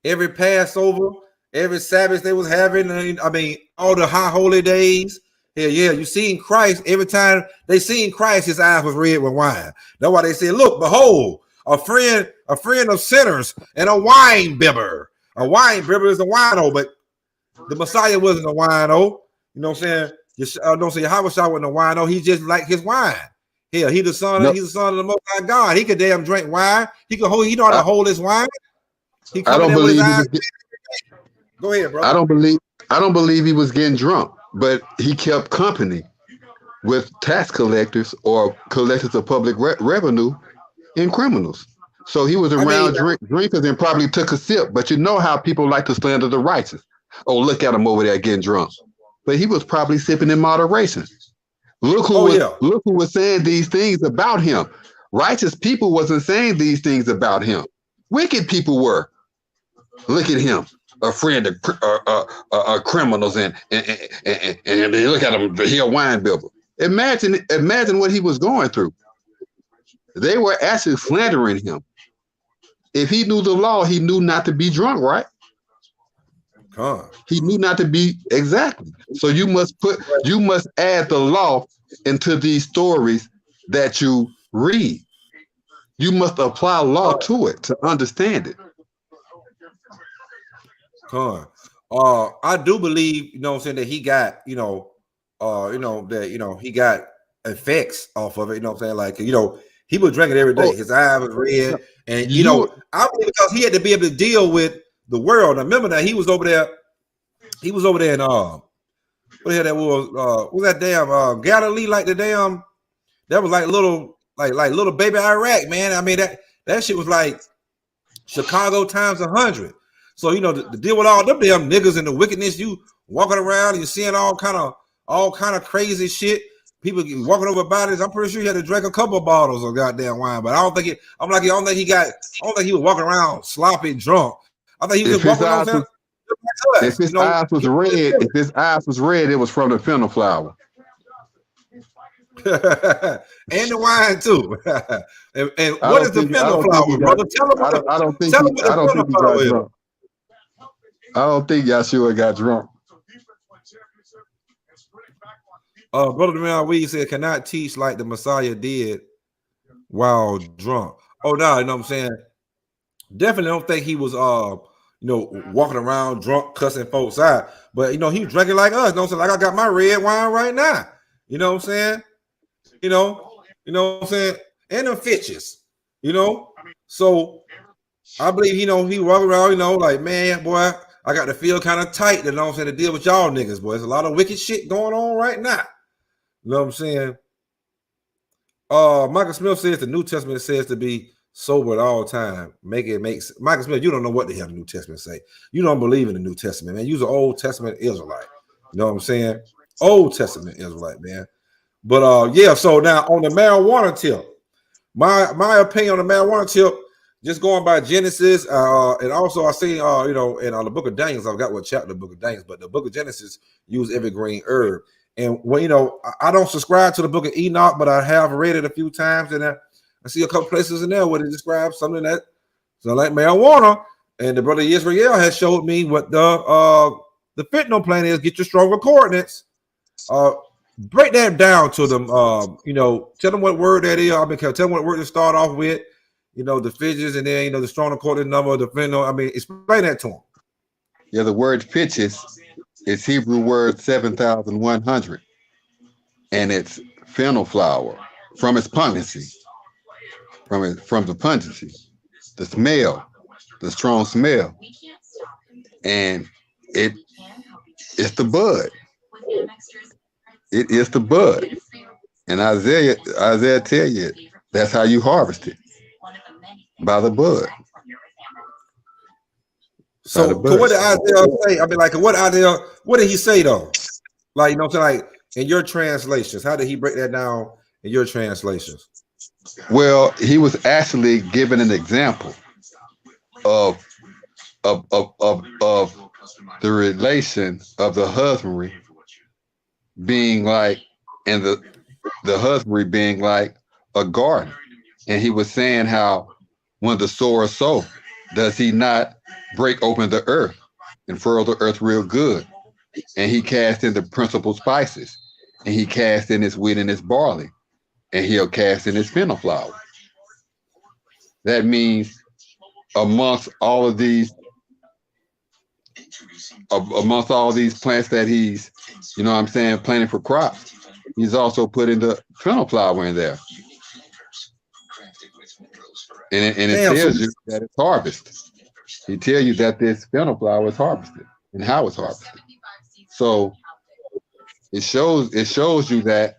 every Passover, every Sabbath they was having. I mean, all the high holy days, Hell yeah, you seen Christ. Every time they seen Christ, his eyes was red with wine. That's why they said, look, behold, a friend of sinners and a wine bibber. A wine bibber is a wino, but the Messiah wasn't a wino. You know what I'm saying? Don't say Yahweh wasn't a wino. He just like his wine. Hell, he's the son of the Most High God. He could damn drink wine. He know how to hold his wine. He I don't believe he was Go ahead, bro. I don't believe he was getting drunk, but he kept company with tax collectors or collectors of public revenue and criminals. So he was around drinkers and probably took a sip. But you know how people like to slander the righteous. Oh, look at him over there getting drunk. But he was probably sipping in moderation. Look who was saying these things about him. Righteous people wasn't saying these things about him. Wicked people were. Look at him, a friend of criminals, and they look at him, he a wine bibber. Imagine what he was going through. They were actually slandering him. If he knew the law, he knew not to be drunk, right? He knew not to be, exactly. So you must add the law into these stories that you read. You must apply law to it to understand it. I do believe, you know what I'm saying, that he got, he got effects off of it, you know what I'm saying? Like, he was drinking every day. His eye was red. And, I believe because he had to be able to deal with the world. Now, remember that he was over there in, what the hell that was that damn Galilee, like the damn, that was like little baby Iraq, man. I mean, that shit was like Chicago times 100. So, to deal with all them damn niggas and the wickedness, you walking around, you seeing all kind of crazy shit. People walking over bodies. I'm pretty sure he had to drink a couple of bottles of goddamn wine, but I don't think I don't think he was walking around sloppy drunk. I think he was walking around. If his eyes was red, it was from the fennel flower. And the wine too. and what is the fennel flower, brother? Tell him what the fennel flower is. I don't think Yahshua got drunk. Brother man, we said cannot teach like the Messiah did while drunk. Oh no, you know what I'm saying? Definitely don't think he was walking around drunk, cussing folks out. But he was drinking like us. You know what I'm saying? Like I got my red wine right now. You know what I'm saying? You know what I'm saying? And them fitches, So I believe, he walk around, like, man, boy, I got to feel kind of tight, you know what I'm saying, to deal with y'all niggas, boy. There's a lot of wicked shit going on right now. You know what I'm saying? Michael Smith says the New Testament says to be sober at all time. Michael Smith, you don't know what the hell the New Testament say. You don't believe in the New Testament, man. You're an Old Testament Israelite. You know what I'm saying? Old Testament Israelite, man. But so now on the marijuana tip, my opinion on the marijuana tip, just going by Genesis, and also I see, in the book of Daniel, I forgot what chapter the book of Daniel, but the book of Genesis use every green herb. And I don't subscribe to the book of Enoch, but I have read it a few times, and I see a couple places in there where it describes something that sounds like marijuana. And the brother Israel has showed me what the fentanyl plant is. Get your stronger coordinates. Break that down to them. Tell them what word that is. Tell them what word to start off with. The fidgets, and then the stronger coordinate number, the fentanyl. Explain that to them. Yeah, the word fitches is Hebrew word 7,100, and it's fennel flower from its pungency, from the pungency, the smell, the strong smell, and it's the bud. It is the bud, and Isaiah tell you that's how you harvest it, by the bud. So what did Isaiah say? What did he say though? Like, like in your translations, how did he break that down in your translations? Well, he was actually giving an example of the relation of the husbandry being like, and the husbandry being like a garden. And he was saying how when the sower sows, does he not break open the earth and furrow the earth real good? And he cast in the principal spices. and he casts in his wheat and his barley, and he'll cast in his fennel flour. That means amongst all these plants that he's, you know what I'm saying, planting for crops, he's also putting the fennel flour in there. And it tells you that it's harvested. He tells you that this fennel flour is harvested and how it's harvested. So it shows you that,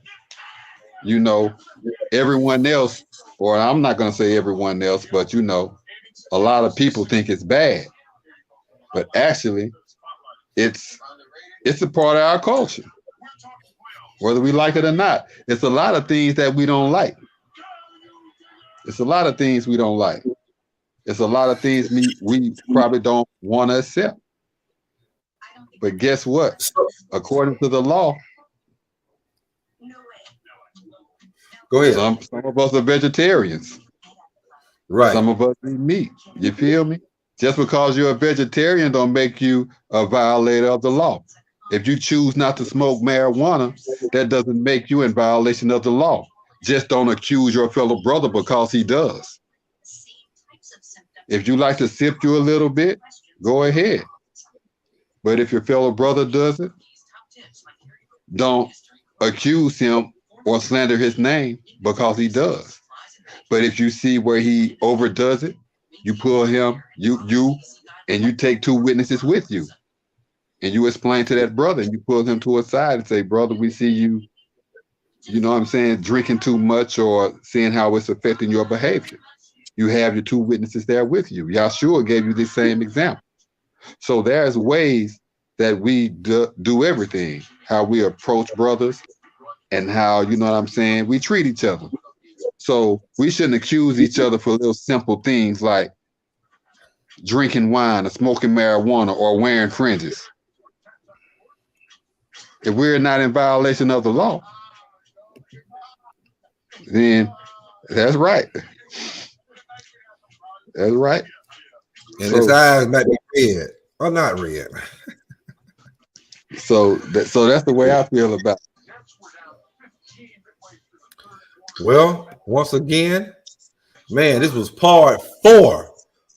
you know, everyone else, or I'm not going to say everyone else, but you know, a lot of people think it's bad, but actually it's a part of our culture, whether we like it or not. It's a lot of things that we don't like. It's a lot of things we don't like. It's a lot of things we probably don't want to accept. But guess what? According to the law, go ahead. Some of us are vegetarians. Right. Some of us eat meat. You feel me? Just because you're a vegetarian don't make you a violator of the law. If you choose not to smoke marijuana, that doesn't make you in violation of the law. Just don't accuse your fellow brother because he does. If you like to sip you a little bit, go ahead. But if your fellow brother does it, don't accuse him or slander his name because he does. But if you see where he overdoes it, you pull him, and you take two witnesses with you. And you explain to that brother, and you pull him to a side and say, brother, we see you, you know what I'm saying, drinking too much or seeing how it's affecting your behavior. You have your two witnesses there with you. Yahshua gave you the same example. So there's ways that we do everything, how we approach brothers and how, you know what I'm saying, we treat each other. So we shouldn't accuse each other for little simple things like drinking wine or smoking marijuana or wearing fringes. If we're not in violation of the law, then that's right. That's right. And his eyes might be red or not red. So that's the way I feel about it. Well, once again, man, this was part 4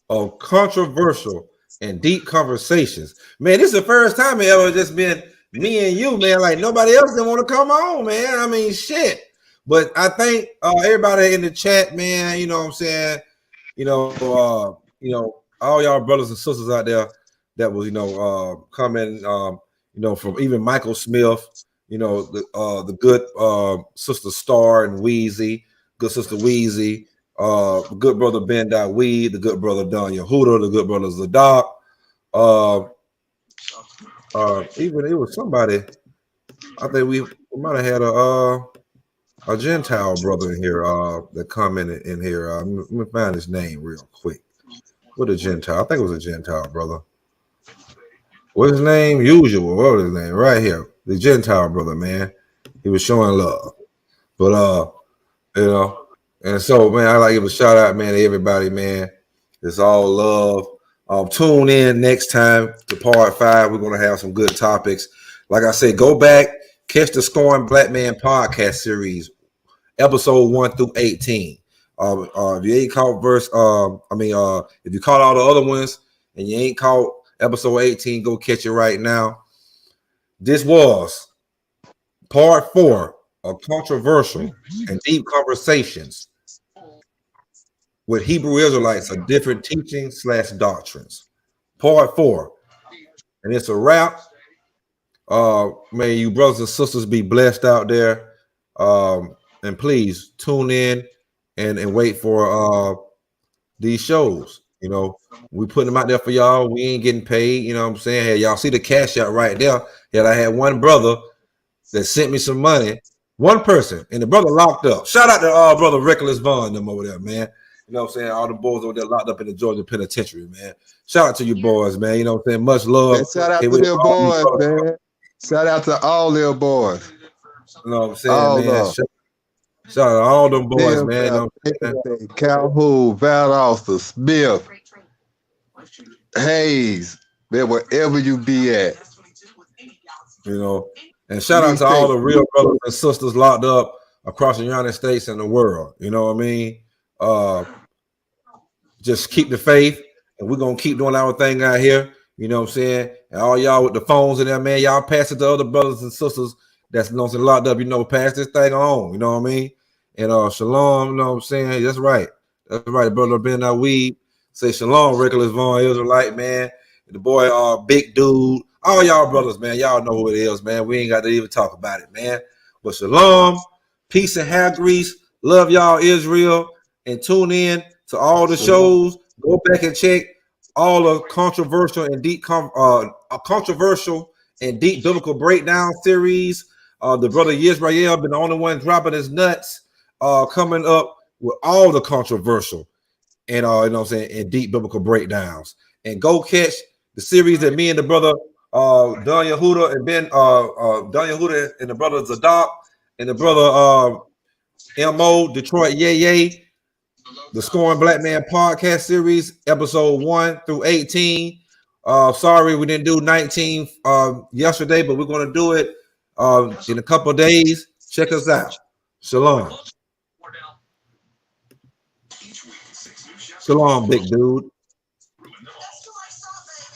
of controversial and deep conversations. Man, this is the first time it ever just been me and you, man. Like nobody else didn't want to come on, man. I mean, shit. But I think everybody in the chat, man, you know what I'm saying? You know, all y'all brothers and sisters out there that was, coming, from even Michael Smith, the good sister Star and Wheezy, good sister Wheezy, the good brother Ben Weed, the good brother Don Yehuda, the good brother Zadok. Even it was somebody. I think we might have had a Gentile brother in here that commented in here. Let me find his name real quick. What a Gentile? I think it was a Gentile brother. What's his name? Usual. What was his name? Right here. The Gentile brother, man. He was showing love. But and so man, I like to give a shout out, man, to everybody, man. It's all love. Tune in next time to part 5. We're gonna have some good topics. Like I said, go back, catch the Scorn Black Man podcast series, episode 1 through 18. If you ain't caught if you caught all the other ones and you ain't caught episode 18, go catch it right now. This was part 4 of controversial and deep conversations with Hebrew Israelites of different teachings / doctrines. Part 4. And it's a wrap. May you brothers and sisters be blessed out there. And please tune in and wait for these shows. We putting them out there for y'all. We ain't getting paid. You know what I'm saying? Hey, y'all see the cash out right there. Yeah, I had one brother that sent me some money. One person, and the brother locked up. Shout out to brother Reckless Vaughn, them over there, man. You know what I'm saying? All the boys over there locked up in the Georgia penitentiary, man. Shout out to you boys, man. You know what I'm saying? Much love. Man, shout out to their boys, man. Shout out to all their boys. You know what I'm saying, man? Shout out to all them boys, man. You know what I'm saying? Calhoun, Valdosta, Smith, Hayes, man, wherever you be at. And shout out to all the real brothers and sisters locked up across the United States and the world. You know what I mean? Just keep the faith, and we're gonna keep doing our thing out here. You know what I'm saying? And all y'all with the phones in there, man, y'all pass it to other brothers and sisters that's locked up. You know, pass this thing on. You know what I mean? And shalom. You know what I'm saying? That's right. That's right, brother. Ben weed. Say shalom, Regulus Von Israelite, man. And the boy, big dude. All y'all brothers, man. Y'all know who it is, man. We ain't got to even talk about it, man. But shalom, peace and hair grease. Love y'all, Israel. And tune in to all the shows. Go back and check all the controversial and deep biblical breakdown series. The brother Israel been the only one dropping his nuts, coming up with all the controversial and you know what I'm saying, and deep biblical breakdowns. And go catch the series that me and the brother Don Yehuda and Don Yehuda and the brother Zadok and the brother MO Detroit Yay, the Scoring Black Man podcast series, episode 1 through 18. Sorry we didn't do 19 yesterday, but we're going to do it in a couple of days. Check us out. Shalom. Shalom, big dude.